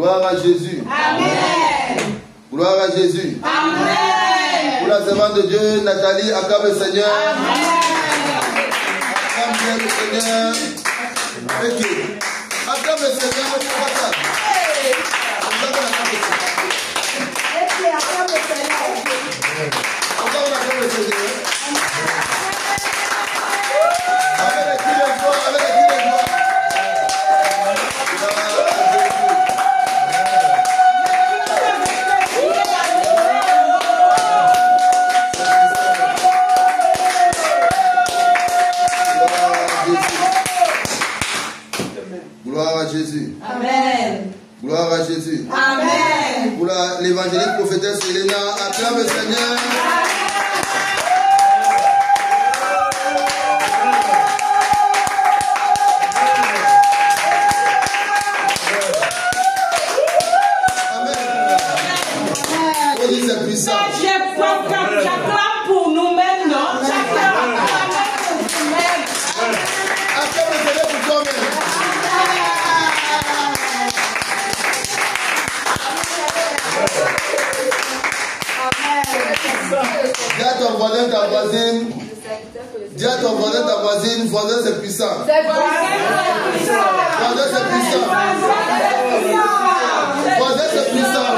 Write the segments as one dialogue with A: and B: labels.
A: Gloire à Jésus.
B: Amen.
A: Gloire à Jésus.
B: Amen.
A: Pour la servante de Dieu, Nathalie, acclame le Seigneur.
B: Amen.
A: Acclame bien le Seigneur. Ok. Acclame le Seigneur. Acclame le Seigneur. Avec les cris de joie, avec les cris de joie. Gloire à Jésus.
B: Amen.
A: Gloire à Jésus.
B: Amen.
A: Pour l'évangéliste prophétesse Elena, acclame le Seigneur. C'est puissant.
B: J'acclame pour nous-mêmes, non? J'acclame pour nous-mêmes.
A: Acclame le Seigneur pour toi-même. Dis à ton voisin, ta voisine. Dis à ton voisin, ta voisine, voisin c'est puissant. Voisin c'est puissant. Voisin c'est puissant.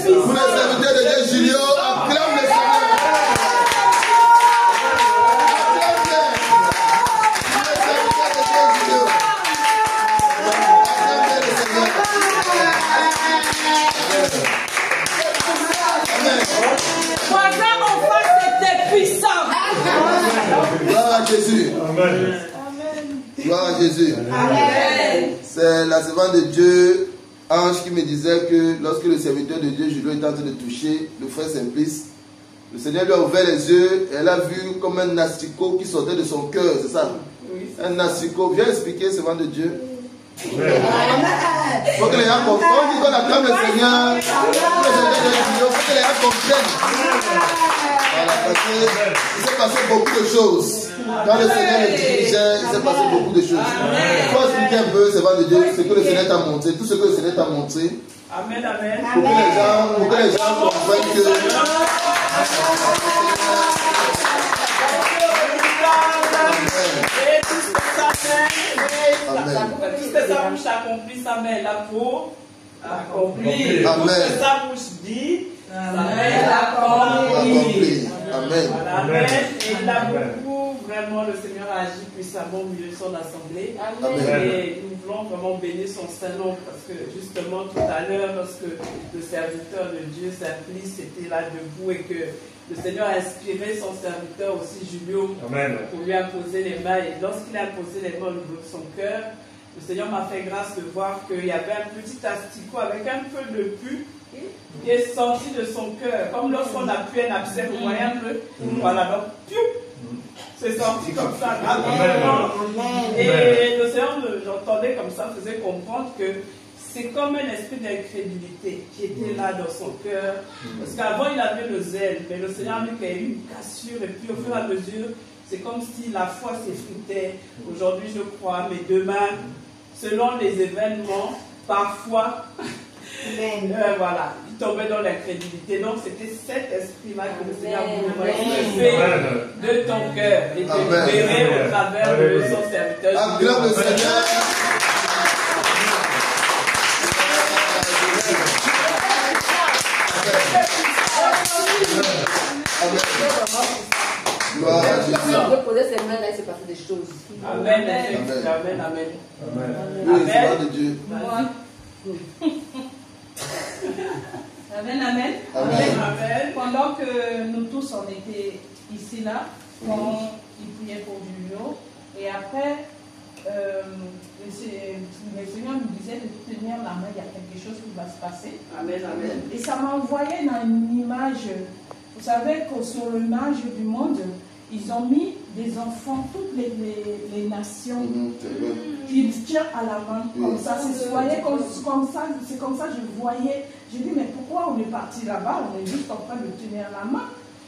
A: Pour les serviteurs de Dieu, Julio, acclame le Seigneur. Gloire à Jésus. Amen. Gloire à Jésus. Amen. C'est la servante de Dieu, Ange, qui me disait que lorsque le serviteur de Dieu, Julio, était en train de toucher le frère Simplice, le Seigneur lui a ouvert les yeux et elle a vu comme un asticot qui sortait de son cœur, c'est ça? Oui. Un asticot. Viens expliquer, servante de Dieu. Il faut que les gens comprennent. On dit qu'on acclame le Seigneur. Il faut que les gens comprennent. Voilà, parce qu'il s'est passé beaucoup de choses. Quand le Seigneur le dirigeait, il s'est passé beaucoup de choses. Il faut expliquer un peu, servante de Dieu, ce que le Seigneur t'a montré, tout ce que le Seigneur t'a montré.
B: Amen, amen.
A: Pour que les gens comprennent que.
B: Tout ce que sa bouche accomplit, sa main est là pour accomplir. Tout ce que sa bouche dit, sa main est là pour accomplir.
A: Amen.
B: Amen. Et là, beaucoup, vraiment, le Seigneur a agi puissamment au milieu de son assemblée. Amen. Et nous voulons vraiment bénir son Saint-Nom parce que, justement, tout à l'heure, lorsque le serviteur de Dieu, Simplice, était là debout et que le Seigneur a inspiré son serviteur aussi, Julio,
C: Amen, pour
B: lui imposer les mains. Et lorsqu'il a posé les mains au niveau de son cœur, le Seigneur m'a fait grâce de voir qu'il y avait un petit asticot avec un peu de pu qui est sorti de son cœur. Comme lorsqu'on a pu un abcès, vous voyez un peu. Voilà, donc, c'est sorti comme ça. Amen. Et le Seigneur, j'entendais comme ça, faisait comprendre que c'est comme un esprit d'incrédulité qui était là dans son cœur. Parce qu'avant, il avait le zèle, mais le Seigneur a mis qu'il y a eu une cassure, et puis au fur et à mesure, c'est comme si la foi s'effritait. Aujourd'hui, je crois, mais demain, selon les événements, parfois, voilà, il tombait dans l'incrédulité. Donc, c'était cet esprit-là que le Seigneur voulait exprimer de ton cœur et te libérer au travers de son serviteur.
A: Acclame le Seigneur. Gloire à Jésus.
D: Si on peut poser ses mains là, il s'est passé des choses.
B: Amen, amen, amen, amen.
A: Oui, c'est de Dieu.
E: Amen, amen.
B: Amen.
E: Pendant que nous tous on était ici là, quand il priait pour Julio, et après, le Seigneur nous disait de tenir la main, il y a quelque chose qui va se passer.
B: Amen, amen.
E: Et ça m'a envoyé dans une image. Vous savez que sur l'image du monde, ils ont mis des enfants, toutes les nations, qu'ils tiennent à la main, comme ça. C'est comme ça, c'est comme ça que je voyais. J'ai dit, mais pourquoi on est parti là-bas? On est juste en train de tenir la main.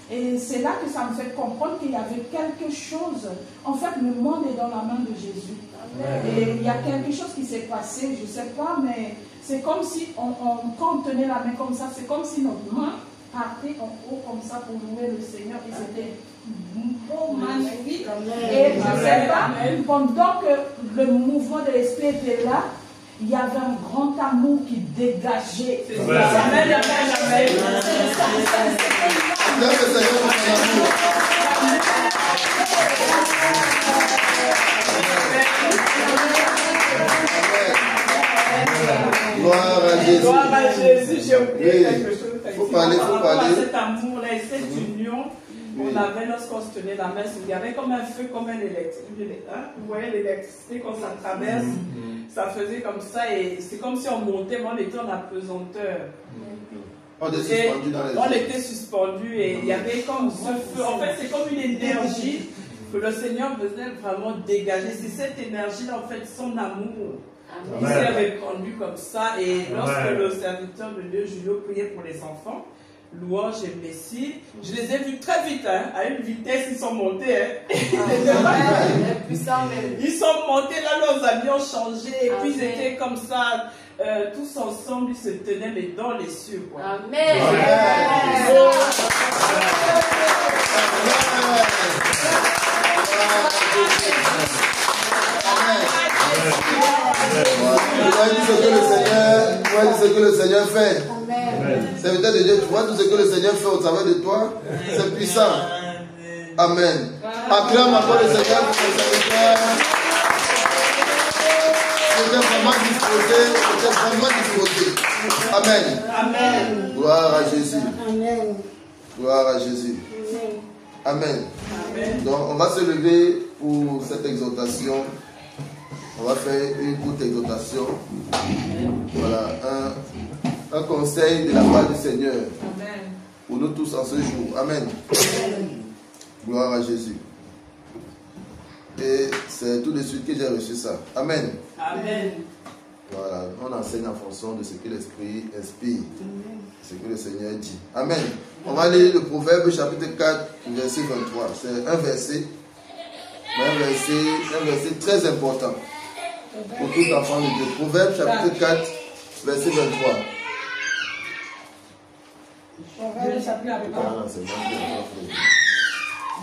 E: Et c'est là que ça me fait comprendre qu'il y avait quelque chose. En fait, le monde est dans la main de Jésus. Et il y y a quelque chose qui s'est passé, je ne sais pas, mais c'est comme si quand on tenait la main comme ça, c'est comme si notre main partait en haut comme ça pour louer le Seigneur. Et c'était magnifique. Et je ne sais pas, pendant que le mouvement de l'esprit était là, il y avait un grand amour qui dégageait.
A: Gloire à Jésus.
B: Gloire à Jésus. J'ai oublié quelque chose.
A: Faut parler.
B: Cet amour-là et cette union qu'on avait lorsqu'on se tenait la main, il y avait comme un feu, comme un électricité. Vous voyez l'électricité quand ça traverse, ça faisait comme ça et c'est comme si on montait, mais on était en apesanteur.
A: On était suspendu dans les
B: On était suspendu et il y avait comme ce feu. En fait, c'est comme une énergie que le Seigneur venait vraiment dégager. C'est cette énergie-là, en fait, son amour. Il s'est répandu comme ça. Et lorsque le serviteur de Dieu, Julio, priait pour les enfants, Louange et Messie, je les ai vus très vite, à une vitesse, ils sont montés. Ils sont montés, là, leurs amis ont changé, et puis ils étaient comme ça, tous ensemble, ils se tenaient, mais dans les cieux. Quoi.
D: Amen.
A: Voici ce que le Seigneur fait. Serviteur de Dieu, tu vois tout ce que le Seigneur fait au travers de toi. C'est puissant. Amen. Acclame encore le Seigneur pour le serviteur. C'était vraiment disposé. Amen.
B: Amen.
A: Gloire à Jésus.
C: Amen.
A: Gloire à Jésus. Amen.
B: Amen.
A: Donc on va se lever pour cette exhortation. On va faire une courte exhortation. Voilà, un conseil de la part du Seigneur.
E: Amen.
A: Pour nous tous en ce jour. Amen. Gloire à Jésus. Et c'est tout de suite que j'ai reçu ça. Amen.
B: Amen.
A: Voilà, on enseigne en fonction de ce que l'Esprit inspire. Ce que le Seigneur dit. Amen. On va lire le Proverbe chapitre 4, verset 23. C'est un verset très important pour tout enfant de Dieu. Proverbe chapitre 4, verset 23.
E: Dieu s'appelle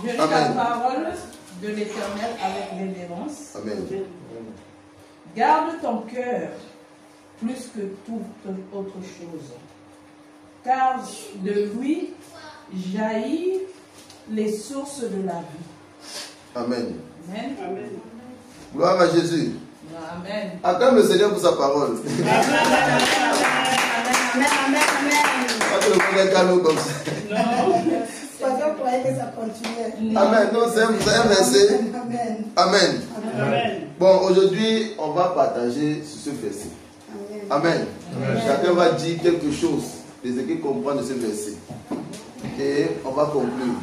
E: Je lis la
A: Amen.
E: parole de l'Éternel avec révérence.
A: Amen.
E: Garde ton cœur plus que toute autre chose, car de lui jaillissent les sources de la vie.
A: Amen.
E: Amen.
B: Amen.
A: Gloire à Jésus.
E: Amen.
A: Acclame le Seigneur pour sa parole. Pas que le monde est calme comme ça.
C: Je croyais que ça continuait.
A: Amen. Non, c'est un verset.
C: Amen.
A: Amen.
B: Amen.
A: Bon, aujourd'hui, on va partager sur ce verset. Amen. Chacun va dire quelque chose de ce qu'il comprend de ce verset. Et on va conclure.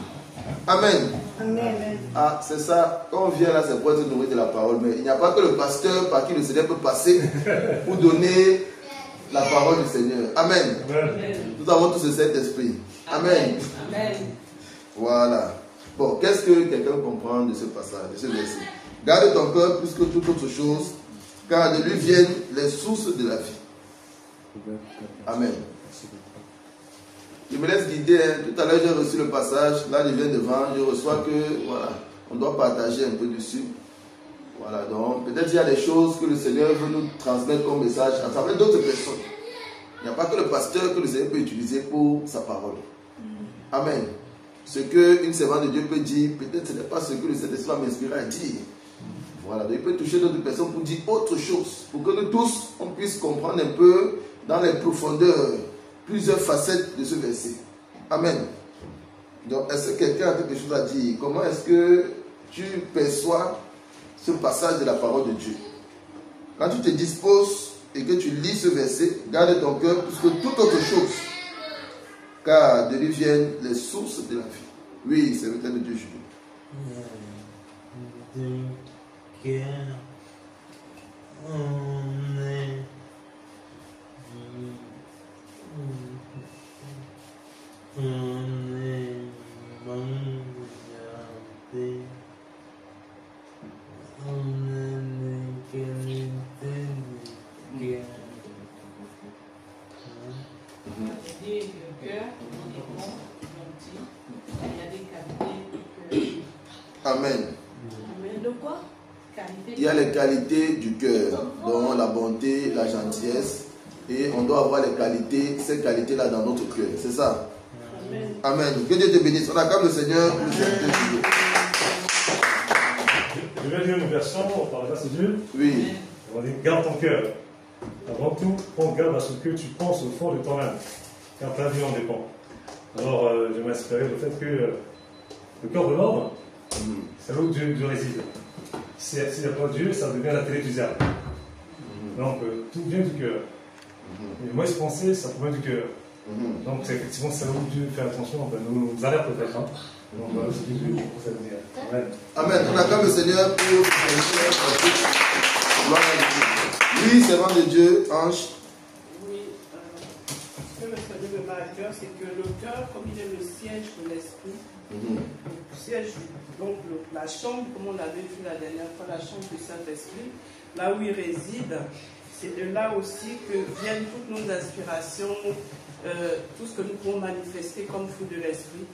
A: Amen.
C: Amen.
A: Ah, c'est ça. Quand on vient là, c'est pour être nourri de la parole. Mais il n'y a pas que le pasteur par qui le Seigneur peut passer pour donner la parole du Seigneur. Amen. Nous avons tous ce Saint-Esprit. Amen.
E: Amen.
A: Voilà. Bon, qu'est-ce que quelqu'un comprend de ce passage, de ce verset? Garde ton cœur plus que toute autre chose, car de lui viennent les sources de la vie. Amen. Je me laisse guider. Tout à l'heure, j'ai reçu le passage. Là, je viens devant. Je reçois que, voilà, on doit partager un peu dessus. Voilà, donc, peut-être il y a des choses que le Seigneur veut nous transmettre comme message à travers d'autres personnes. Il n'y a pas que le pasteur que le Seigneur peut utiliser pour sa parole. Amen. Ce qu'une servante de Dieu peut dire, peut-être ce n'est pas ce que le Saint-Esprit va m'inspirer à dire. Voilà, donc il peut toucher d'autres personnes pour dire autre chose. Pour que nous tous, on puisse comprendre un peu dans les profondeurs plusieurs facettes de ce verset. Amen. Donc, est-ce que quelqu'un a quelque chose à dire? Comment est-ce que tu perçois ce passage de la parole de Dieu? Quand tu te disposes et que tu lis ce verset, garde ton cœur plus que toute autre chose, car de lui viennent les sources de la vie. Oui, c'est le temps de Dieu, Julien. il y a les qualités du cœur, dont la bonté, la gentillesse, et on doit avoir les qualités, ces qualités-là dans notre cœur. C'est ça? Amen. Que Dieu te bénisse. On acclame le Seigneur.
F: Je vais lire une version par la grâce de Dieu.
A: Oui.
F: On va dire garde ton cœur. Avant tout, prends garde à ce que tu penses au fond de toi-même, car ta vie en dépend. Alors, je m'inspirais du fait que le cœur de l'homme, c'est là où Dieu réside. S'il n'y a pas Dieu, ça devient la télé du diable. Donc, tout vient du cœur. Les mauvaises pensées, ça provient du cœur. Donc, effectivement, c'est là où Dieu fait attention, nous alerte peut-être. Hein. Donc, voilà ce que Dieu pour ça dire. Amen.
A: Amen. On acclame le Seigneur pour gloire à Dieu. Oui, servant de Dieu, ange.
B: Oui, ce que le Seigneur me met à cœur, c'est que le cœur, comme il est le siège de l'esprit, le siège, donc la chambre, comme on l'avait vu la dernière fois, la chambre du Saint-Esprit, là où il réside, c'est de là aussi que viennent toutes nos aspirations, tout ce que nous pouvons manifester comme fruit de l'esprit.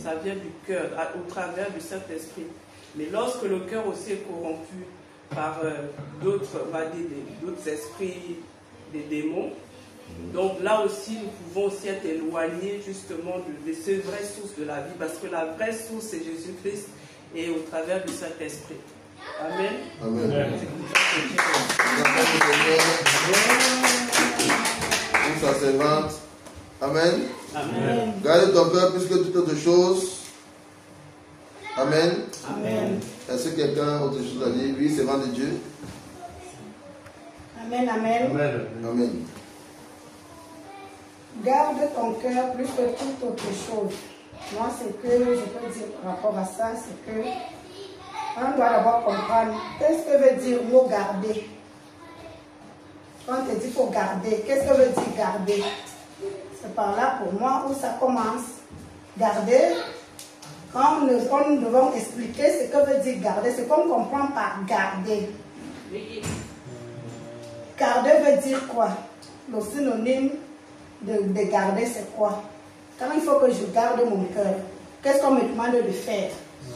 B: Ça vient du cœur, au travers du Saint-Esprit. Mais lorsque le cœur aussi est corrompu par d'autres esprits, des démons, donc là aussi nous pouvons aussi être éloignés justement de ces vraies sources de la vie, parce que la vraie source c'est Jésus-Christ et au travers du Saint-Esprit. Amen.
A: Amen. Pour sa servante. Amen.
B: Amen.
A: Garde ton cœur plus que toute autre chose. Amen.
C: Amen.
A: Est-ce que quelqu'un a autre chose à dire? Oui, servant de Dieu.
C: Amen, amen.
F: Amen.
A: Amen.
C: Garde ton cœur plus que toute autre chose. Moi, ce que je peux dire par rapport à ça, c'est que on doit d'abord comprendre qu'est-ce que veut dire mot garder. Quand on te dit qu'il faut garder, qu'est-ce que veut dire garder? C'est par là pour moi où ça commence. Garder, quand nous devons expliquer ce que veut dire garder, c'est qu'on comprend par garder. Garder veut dire quoi? Le synonyme de garder, c'est quoi? Quand il faut que je garde mon cœur, qu'est-ce qu'on me demande de faire?
F: De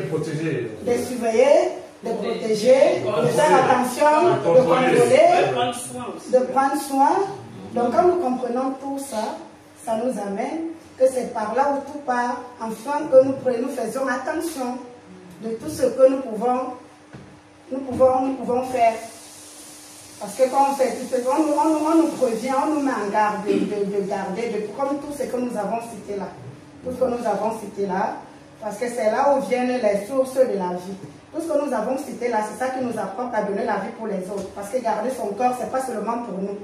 F: protéger.
C: De surveiller, de protéger, de faire attention, de contrôler, de prendre soin. Donc quand nous comprenons tout ça, ça nous amène que c'est par là où tout part, afin que nous faisions attention de tout ce que nous pouvons faire. Parce que quand on fait tout ce on nous prévient, on nous met en garde de garder, comme tout ce que nous avons cité là. Tout ce que nous avons cité là, parce que c'est là où viennent les sources de la vie. Tout ce que nous avons cité là, c'est ça qui nous apporte à donner la vie pour les autres. Parce que garder son cœur, ce n'est pas seulement pour nous.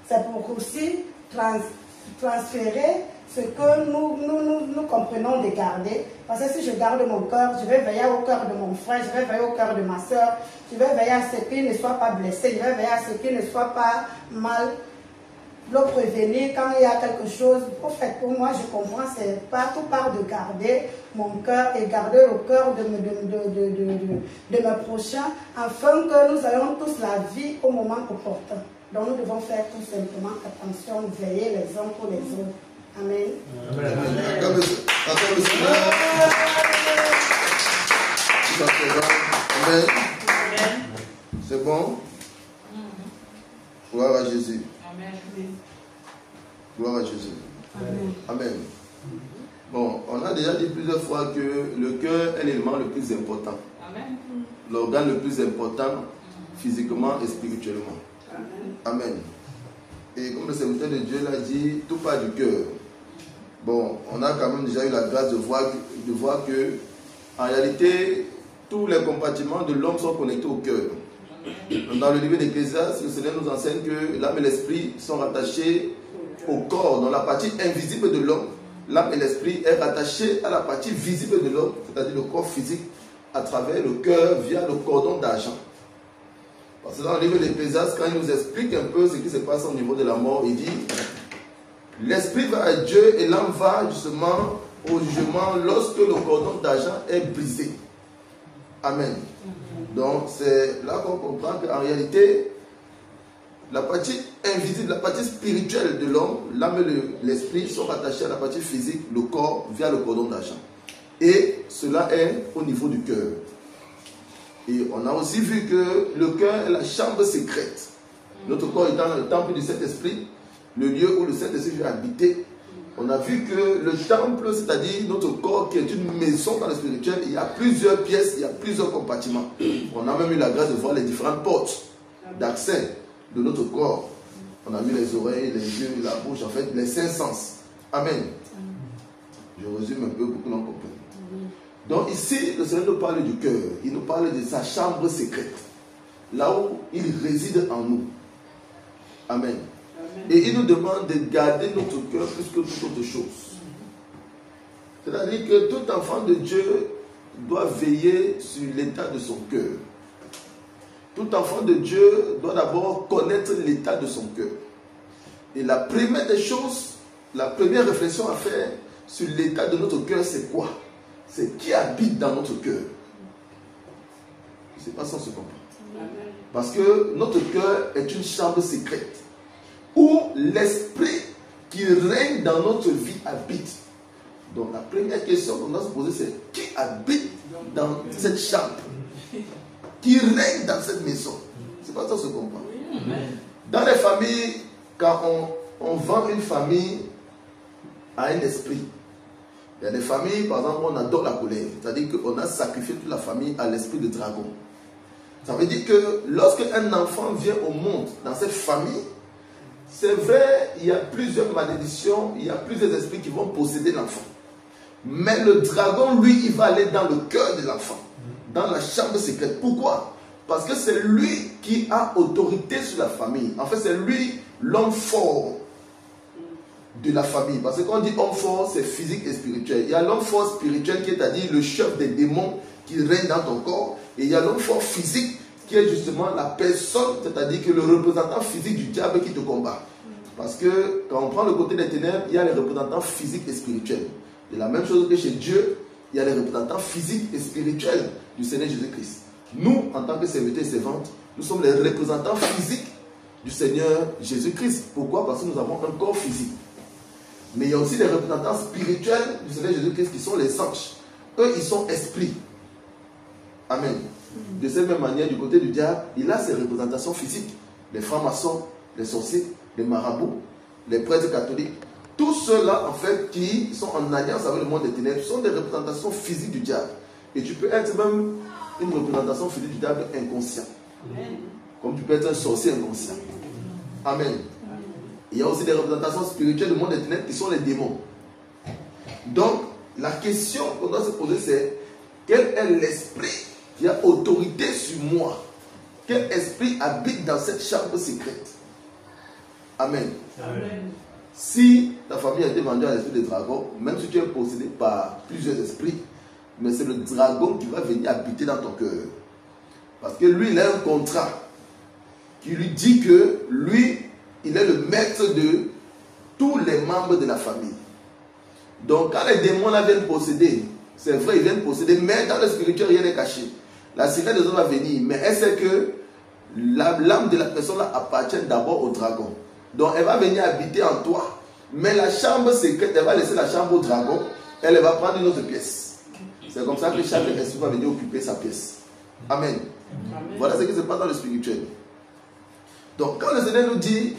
C: C'est pour aussi transférer ce que nous comprenons de garder. Parce que si je garde mon cœur, je vais veiller au cœur de mon frère, je vais veiller au cœur de ma soeur, je vais veiller à ce qu'il ne soit pas blessé, je vais veiller à ce qu'il ne soit pas mal, le prévenir quand il y a quelque chose. En fait, pour moi, je comprends, c'est pas tout part de garder mon cœur et garder le cœur de mes prochains, afin que nous ayons tous la vie au moment opportun. Donc nous devons faire tout simplement attention, veiller les uns pour les autres. Amen.
F: Amen.
A: Acclame le Seigneur. Amen. C'est bon? Gloire à Jésus. Gloire à Jésus.
C: Amen.
A: Amen. Bon, on a déjà dit plusieurs fois que le cœur est l'élément le plus important. L'organe le plus important physiquement et spirituellement. Amen. Et comme le serviteur de Dieu l'a dit, tout part du cœur. Bon, on a quand même déjà eu la grâce de voir que, en réalité, tous les compartiments de l'homme sont connectés au cœur. Dans le livre d'Ecclésiaste, le Seigneur nous enseigne que l'âme et l'esprit sont rattachés au corps. Dans la partie invisible de l'homme, l'âme et l'esprit est rattaché à la partie visible de l'homme, c'est-à-dire le corps physique, à travers le cœur via le cordon d'argent. Parce que dans le livre d'Ecclésiaste, quand il nous explique un peu ce qui se passe au niveau de la mort, il dit l'esprit va à Dieu et l'âme va justement au jugement lorsque le cordon d'argent est brisé. Amen. Donc c'est là qu'on comprend qu'en réalité, la partie invisible, la partie spirituelle de l'homme, l'âme et l'esprit sont rattachés à la partie physique, le corps, via le cordon d'argent. Et cela est au niveau du cœur. Et on a aussi vu que le cœur est la chambre secrète. Notre corps étant le temple du Saint-Esprit, le lieu où le Saint-Esprit vient habiter. On a vu que le temple, c'est-à-dire notre corps qui est une maison dans le spirituel, il y a plusieurs pièces, il y a plusieurs compartiments. On a même eu la grâce de voir les différentes portes d'accès de notre corps. On a vu les oreilles, les yeux, la bouche, en fait, les 5 sens. Amen. Je résume un peu pour que l'on comprenne. Donc ici, le Seigneur nous parle du cœur. Il nous parle de sa chambre secrète. Là où il réside en nous. Amen. Et il nous demande de garder notre cœur plus que toute autre chose. C'est-à-dire que tout enfant de Dieu doit veiller sur l'état de son cœur. Tout enfant de Dieu doit d'abord connaître l'état de son cœur. Et la première des choses, la première réflexion à faire sur l'état de notre cœur, c'est quoi? C'est qui habite dans notre cœur. C'est pas ça, on se comprend. Parce que notre cœur est une chambre secrète où l'esprit qui règne dans notre vie habite. Donc la première question qu'on doit se poser, c'est qui habite dans cette chambre? Qui règne dans cette maison? C'est pas ça, on se comprend. Dans les familles, quand on vend une famille à un esprit, il y a des familles, par exemple, où on adore la colère. C'est-à-dire qu'on a sacrifié toute la famille à l'esprit de dragon. Ça veut dire que lorsque un enfant vient au monde dans cette famille, c'est vrai, il y a plusieurs malédictions, il y a plusieurs esprits qui vont posséder l'enfant. Mais le dragon, lui, il va aller dans le cœur de l'enfant, dans la chambre secrète. Pourquoi? Parce que c'est lui qui a autorité sur la famille. En fait, c'est lui l'homme fort de la famille. Parce que quand on dit homme fort, c'est physique et spirituel. Il y a l'homme fort spirituel qui est à dire le chef des démons qui règne dans ton corps. Et il y a l'homme fort physique qui est justement la personne, c'est-à-dire que le représentant physique du diable qui te combat. Parce que quand on prend le côté des ténèbres, il y a les représentants physiques et spirituels. Et la même chose que chez Dieu, il y a les représentants physiques et spirituels du Seigneur Jésus-Christ. Nous, en tant que serviteurs et servantes, nous sommes les représentants physiques du Seigneur Jésus-Christ. Pourquoi? Parce que nous avons un corps physique. Mais il y a aussi les représentants spirituels du Seigneur Jésus-Christ qui sont les anges. Eux, ils sont esprits. Amen. De cette même manière, du côté du diable, il a ses représentations physiques. Les francs-maçons, les sorciers, les marabouts, les prêtres catholiques. Tous ceux-là, en fait, qui sont en alliance avec le monde des ténèbres, sont des représentations physiques du diable. Et tu peux être même une représentation physique du diable inconscient. Amen. Comme tu peux être un sorcier inconscient. Amen. Il y a aussi des représentations spirituelles du monde des ténèbres qui sont les démons. Donc, la question qu'on doit se poser, c'est quel est l'esprit qui a autorité sur moi? Quel esprit habite dans cette chambre secrète? Amen. Amen. Si ta famille a été vendue à l'esprit de dragon, même si tu es possédé par plusieurs esprits, mais c'est le dragon qui va venir habiter dans ton cœur. Parce que lui, il a un contrat qui lui dit que lui, il est le maître de tous les membres de la famille. Donc, quand les démons là viennent posséder, c'est vrai, ils viennent posséder, mais dans le spirituel, rien n'est caché. La sirène des hommes va venir, mais elle sait que l'âme de la personne là appartient d'abord au dragon. Donc, elle va venir habiter en toi, mais la chambre secrète, elle va laisser la chambre au dragon, elle va prendre une autre pièce. C'est comme ça que chaque esprit va venir occuper sa pièce. Amen. Amen. Voilà ce qui se passe dans le spirituel. Donc, quand le Seigneur nous dit,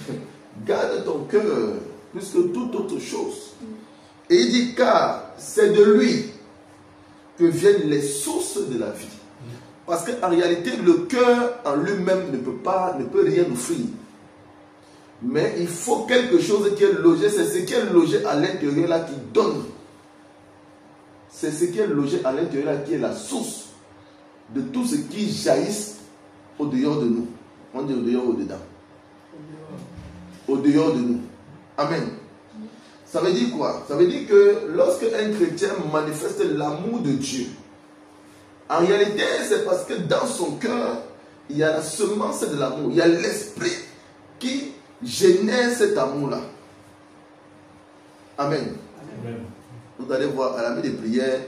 A: garde ton cœur plus que toute autre chose, et il dit, car c'est de lui que viennent les sources de la vie. Parce qu'en réalité, le cœur en lui-même ne peut rien offrir. Mais il faut quelque chose qui est logé, c'est ce qui est logé à l'intérieur là qui donne. C'est ce qui est logé à l'intérieur là qui est la source de tout ce qui jaillisse au dehors de nous. On dit au dehors ou au dedans. Au dehors de nous. Amen. Ça veut dire quoi? Ça veut dire que lorsque un chrétien manifeste l'amour de Dieu, en réalité, c'est parce que dans son cœur, il y a la semence de l'amour. Il y a l'esprit qui génère cet amour-là. Amen. Amen. Vous allez voir, à la nuit des prières,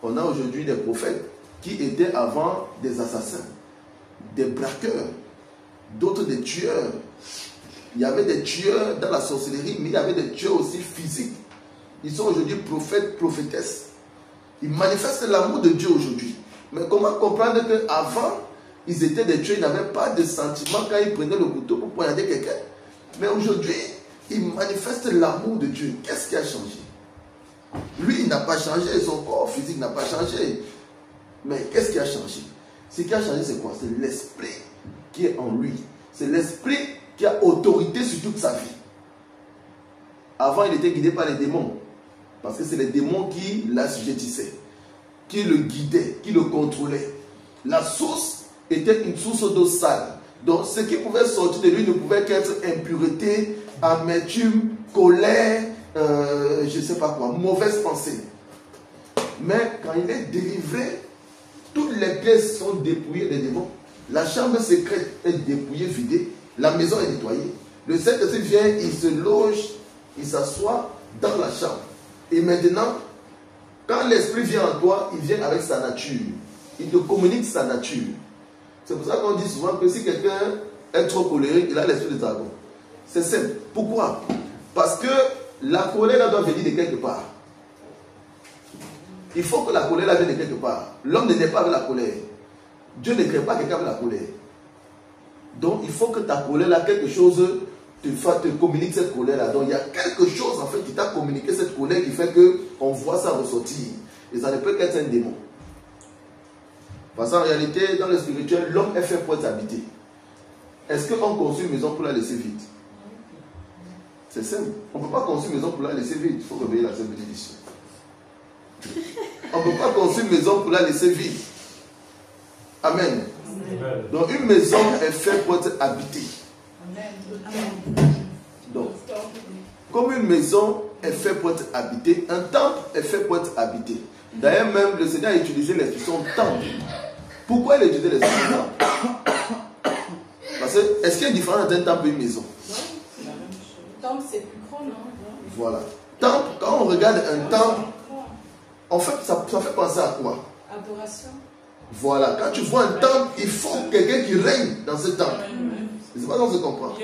A: on a aujourd'hui des prophètes qui étaient avant des assassins, des braqueurs, d'autres des tueurs. Il y avait des tueurs dans la sorcellerie, mais il y avait des tueurs aussi physiques. Ils sont aujourd'hui prophètes, prophétesses. Ils manifestent l'amour de Dieu aujourd'hui. Mais comment comprendre qu'avant, ils étaient des tueurs, ils n'avaient pas de sentiment quand ils prenaient le couteau pour poignarder quelqu'un. Mais aujourd'hui, ils manifestent l'amour de Dieu. Qu'est-ce qui a changé? Lui, il n'a pas changé, son corps physique n'a pas changé. Mais qu'est-ce qui a changé? Ce qui a changé, c'est quoi? C'est l'esprit qui est en lui. C'est l'esprit qui a autorité sur toute sa vie. Avant, il était guidé par les démons. Parce que c'est les démons qui l'assujettissaient, qui le guidaient, qui le contrôlaient. La source était une source d'eau sale. Donc, ce qui pouvait sortir de lui ne pouvait qu'être impureté, amertume, colère, je ne sais pas quoi, mauvaise pensée. Mais quand il est délivré, toutes les pièces sont dépouillées des démons. La chambre secrète est dépouillée, vidée. La maison est nettoyée. Le Saint-Esprit vient, il se loge, il s'assoit dans la chambre. Et maintenant, quand l'Esprit vient en toi, il vient avec sa nature. Il te communique sa nature. C'est pour ça qu'on dit souvent que si quelqu'un est trop colérique, il a l'esprit de dragon. C'est simple. Pourquoi? Parce que la colère doit venir de quelque part. Il faut que la colère vienne de quelque part. L'homme ne naît pas avec la colère. Dieu ne crée pas quelqu'un avec la colère. Donc il faut que ta colère, quelque chose te communique cette colère-là. Donc il y a quelque chose en fait qui t'a communiqué cette colère qui fait qu'on voit ça ressortir. Et ça ne peut qu'être un démon. Parce qu'en réalité, dans le spirituel, l'homme est fait pour être habité. Est-ce qu'on construit une maison pour la laisser vide? C'est simple. On ne peut pas construire une maison pour la laisser vide. Il faut réveiller la seule bénédiction. On ne peut pas construire une maison pour la laisser vide. Amen. Amen. Donc une maison est faite pour être habitée. Amen. Donc, comme une maison est faite pour être habitée, un temple est fait pour être habité. D'ailleurs même, le Seigneur a utilisé l'expression temple. Pourquoi il a utilisé l'expression temple? Parce que, est-ce qu'il y a une différence entre un temple et une maison?
E: Temple, c'est plus grand, non?
A: Voilà. Temple, quand on regarde un temple, en fait, ça fait penser à quoi?
E: Adoration.
A: Voilà. Quand tu vois un temple, il faut quelqu'un qui règne dans ce temple. C'est pas dans ce qu'on comprend.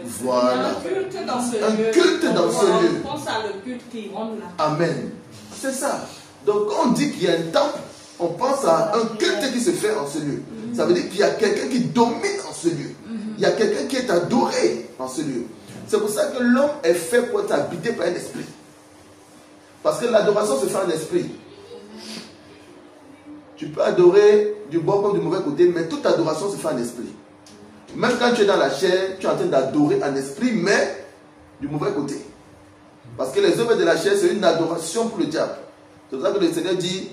A: Voilà.
E: Un culte dans ce lieu.
A: Un culte dans ce lieu.
E: On pense à le culte qui rentre là.
A: Amen. C'est ça. Donc quand on dit qu'il y a un temple, on pense à un culte qui se fait en ce lieu. Ça veut dire qu'il y a quelqu'un qui domine en ce lieu. Il y a quelqu'un qui est adoré en ce lieu. C'est pour ça que l'homme est fait pour être habité par un esprit. Parce que l'adoration se fait en esprit. Tu peux adorer du bon comme du mauvais côté, mais toute adoration se fait en esprit. Même quand tu es dans la chair, tu es en train d'adorer en esprit, mais du mauvais côté. Parce que les œuvres de la chair, c'est une adoration pour le diable. C'est pour ça que le Seigneur dit,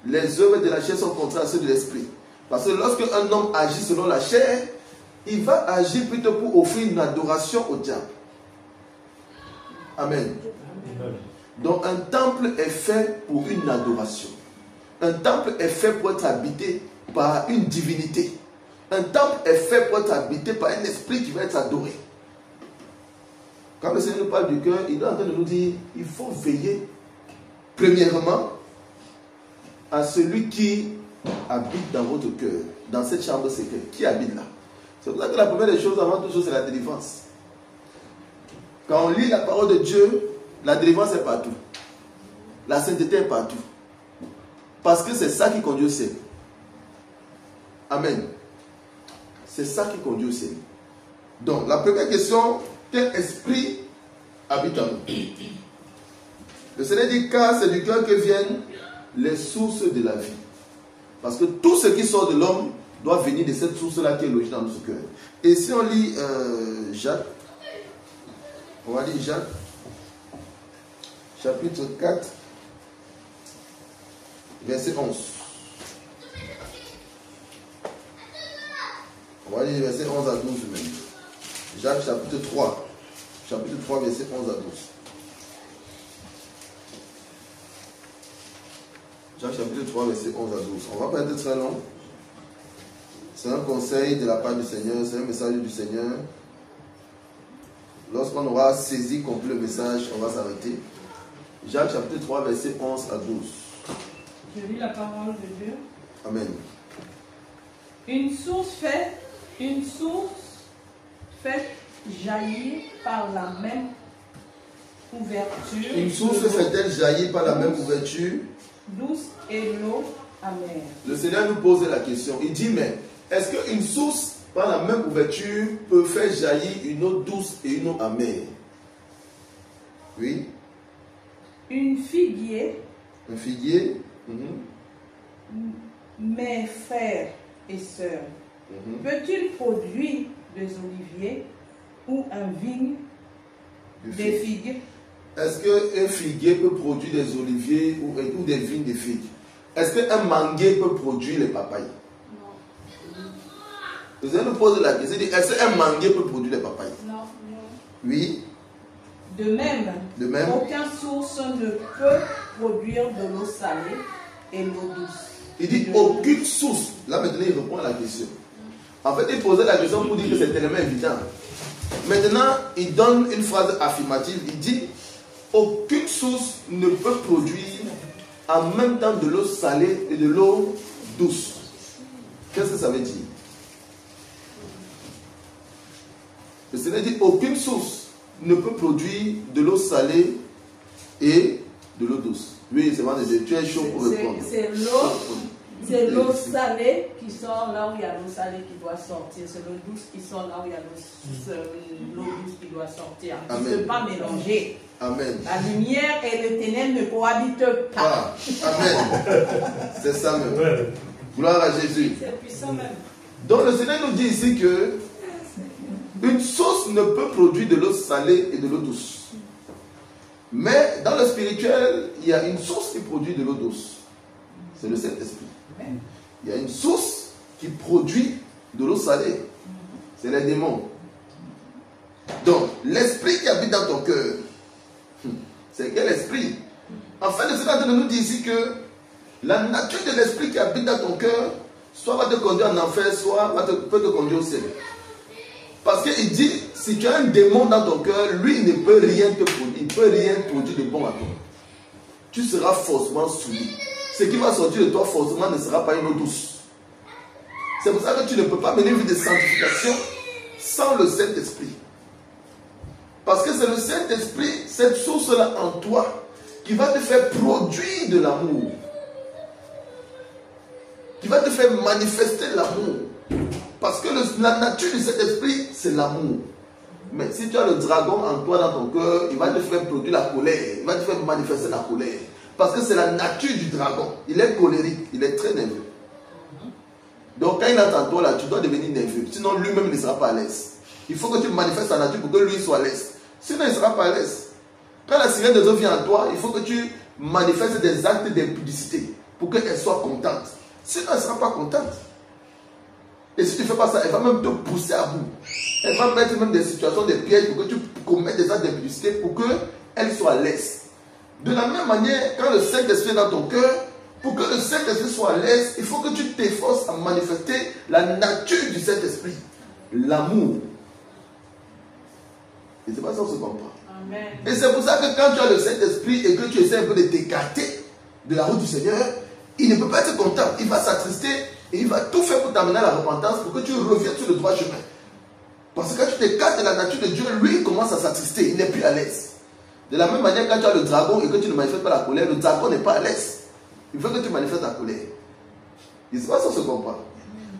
A: les œuvres de la chair sont contraires à ceux de l'esprit. Parce que lorsque un homme agit selon la chair, il va agir plutôt pour offrir une adoration au diable. Amen. Donc un temple est fait pour une adoration. Un temple est fait pour être habité par une divinité. Un temple est fait pour être habité par un esprit qui va être adoré. Quand le Seigneur nous parle du cœur, il est en train de nous dire, il faut veiller premièrement à celui qui habite dans votre cœur, dans cette chambre secrète. Qui habite là? C'est pour ça que la première des choses, avant toute chose, c'est la délivrance. Quand on lit la parole de Dieu, la délivrance est partout. La sainteté est partout. Parce que c'est ça qui conduit au ciel. Amen. C'est ça qui conduit au ciel. Donc, la première question, quel esprit habite en nous? Le Seigneur dit, car c'est du cœur que viennent les sources de la vie. Parce que tout ce qui sort de l'homme doit venir de cette source-là qui est logée dans notre cœur. Et si on lit Jacques, on va lire Jacques, chapitre 4, verset 11. On va lire verset 11 à 12 même. Jacques chapitre 3. Chapitre 3, verset 11 à 12. Jacques chapitre 3, verset 11 à 12. On va pas être très long. C'est un conseil de la part du Seigneur, c'est un message du Seigneur. Lorsqu'on aura saisi complet le message, on va s'arrêter. Jacques chapitre 3, verset 11 à 12.
E: Je lis la parole de Dieu.
A: Amen.
E: Une source fait jaillir par la même ouverture.
A: Une source fait-elle jaillir par la même ouverture?
E: D'où est l'eau Amen.
A: Le Seigneur nous pose la question. Il dit, mais est-ce qu'une source, par la même ouverture, peut faire jaillir une eau douce et une eau amère? Oui.
E: Un figuier.
A: Un figuier.
E: Mes frères et sœurs, peut-il produire des oliviers ou un vigne des figues? Est-ce
A: qu'un figuier peut produire des oliviers ou des vignes de figues? Est-ce qu'un manguier peut produire les papayes? Non. Vous allez nous poser la question, est-ce qu'un manguier peut produire les papayes?
E: Non.
A: Oui.
E: De même, aucune source ne peut produire de l'eau salée et l'eau douce.
A: Il dit aucune source. Là maintenant il répond à la question. En fait il posait la question pour dire que c'est tellement évident. Maintenant il donne une phrase affirmative. Il dit aucune source ne peut produire en même temps de l'eau salée et de l'eau douce. Qu'est-ce que ça veut dire? Le Seigneur dit aucune source ne peut produire de l'eau salée et de l'eau douce. Oui, c'est vrai, tu es chaud pour répondre.
E: C'est l'eau salée qui sort là où il y a l'eau salée qui doit sortir. C'est l'eau douce qui sort là où il y a l'eau douce qui doit sortir. Il ne peut pas mélanger.
A: Amen.
E: La lumière et le ténèbre ne cohabitent pas.
A: Amen. C'est ça même. Ouais. Gloire à Jésus.
E: C'est puissant même.
A: Donc le Seigneur nous dit ici que une sauce ne peut produire de l'eau salée et de l'eau douce. Mais dans le spirituel, il y a une source qui produit de l'eau douce. C'est le Saint-Esprit. Il y a une source qui produit de l'eau salée. C'est les démons. Donc, l'esprit qui habite dans ton cœur, c'est quel esprit? En fait, le Seigneur nous dit ici que la nature de l'esprit qui habite dans ton cœur, soit va te conduire en enfer, soit peut te conduire au ciel. Parce qu'il dit, si tu as un démon dans ton cœur, lui il ne peut rien te produire. Il ne peut rien produire de bon à toi. Tu seras forcément soumis. Ce qui va sortir de toi forcément ne sera pas une eau douce. C'est pour ça que tu ne peux pas mener une vie de sanctification sans le Saint-Esprit. Parce que c'est le Saint-Esprit, cette source-là en toi, qui va te faire produire de l'amour. Qui va te faire manifester l'amour. Parce que la nature de cet esprit, c'est l'amour. Mais si tu as le dragon en toi, dans ton cœur, il va te faire produire la colère. Il va te faire manifester la colère. Parce que c'est la nature du dragon. Il est colérique, il est très nerveux. Donc quand il entend toi là, tu dois devenir nerveux. Sinon lui-même ne sera pas à l'aise. Il faut que tu manifestes sa nature pour que lui soit à l'aise. Sinon il ne sera pas à l'aise. Quand la sirène de Dieu vient en toi, il faut que tu manifestes des actes d'impudicité pour qu'elle soit contente. Sinon elle ne sera pas contente. Et si tu ne fais pas ça, elle va même te pousser à bout. Elle va mettre même des situations, des pièges pour que tu commettes des actes d'impudicité pour qu'elle soit à l'aise. De la même manière, quand le Saint-Esprit est dans ton cœur, pour que le Saint-Esprit soit à l'aise, il faut que tu t'efforces à manifester la nature du Saint-Esprit. L'amour. Et c'est pas ça qu'on se comprend.
E: Amen.
A: Et c'est pour ça que quand tu as le Saint-Esprit et que tu essaies un peu de t'écarter de la route du Seigneur, il ne peut pas être content. Il va s'attrister et il va tout faire pour t'amener à la repentance pour que tu reviennes sur le droit chemin. Parce que quand tu t'écartes de la nature de Dieu, lui il commence à s'attrister. Il n'est plus à l'aise. De la même manière, quand tu as le dragon et que tu ne manifestes pas la colère, le dragon n'est pas à l'aise. Il faut que tu manifestes la colère. Et c'est pas ça qu'on se comprend.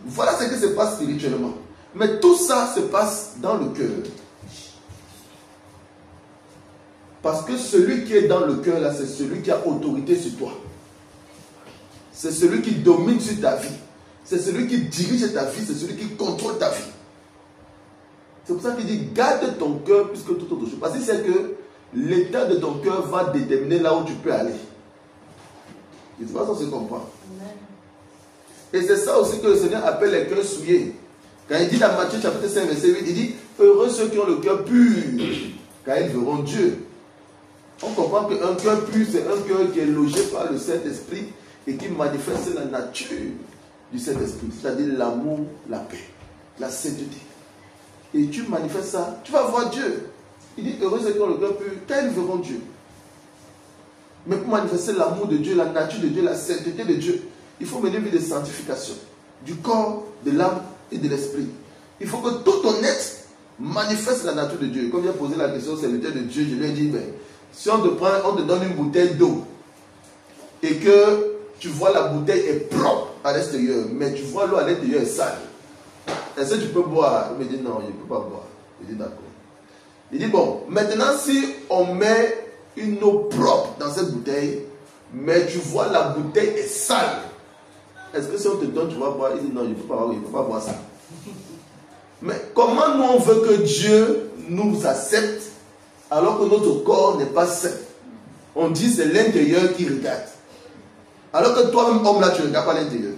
A: Voilà ce qui se passe spirituellement. Mais tout ça se passe dans le cœur. Parce que celui qui est dans le cœur, là, c'est celui qui a autorité sur toi. C'est celui qui domine sur ta vie. C'est celui qui dirige ta vie. C'est celui qui contrôle ta vie. C'est pour ça qu'il dit, garde ton cœur plus que toute autre chose. Parce que c'est que l'état de ton cœur va déterminer là où tu peux aller. Et c'est pas ça qu'on se comprend. Et c'est ça aussi que le Seigneur appelle les cœurs souillés. Quand il dit dans Matthieu chapitre 5 verset 8, il dit, heureux ceux qui ont le cœur pur, car ils verront Dieu. On comprend qu'un cœur pur, c'est un cœur qui est logé par le Saint-Esprit et qui manifeste la nature du Saint-Esprit, c'est-à-dire l'amour, la paix, la sainteté. Et tu manifestes ça, tu vas voir Dieu. Il dit, heureux ceux qui ont le cœur pur, car ils verront Dieu. Mais pour manifester l'amour de Dieu, la nature de Dieu, la sainteté de Dieu, il faut mener une vie de sanctification du corps, de l'âme et de l'esprit. Il faut que tout ton être manifeste la nature de Dieu. Comme j'ai posé la question au serviteur de Dieu, je lui ai dit, ben, si on te donne une bouteille d'eau et que tu vois la bouteille est propre à l'extérieur, mais tu vois l'eau à l'intérieur est sale. Est-ce que tu peux boire? Il me dit non, je ne peux pas boire. Je dis d'accord. Il dit bon, maintenant si on met une eau propre dans cette bouteille, mais tu vois la bouteille est sale, est-ce que si on te donne, tu vas boire? Il dit non, je ne peux pas boire ça. Mais comment nous on veut que Dieu nous accepte alors que notre corps n'est pas sain? On dit c'est l'intérieur qui regarde. Alors que toi-même, homme là, tu ne regardes pas l'intérieur.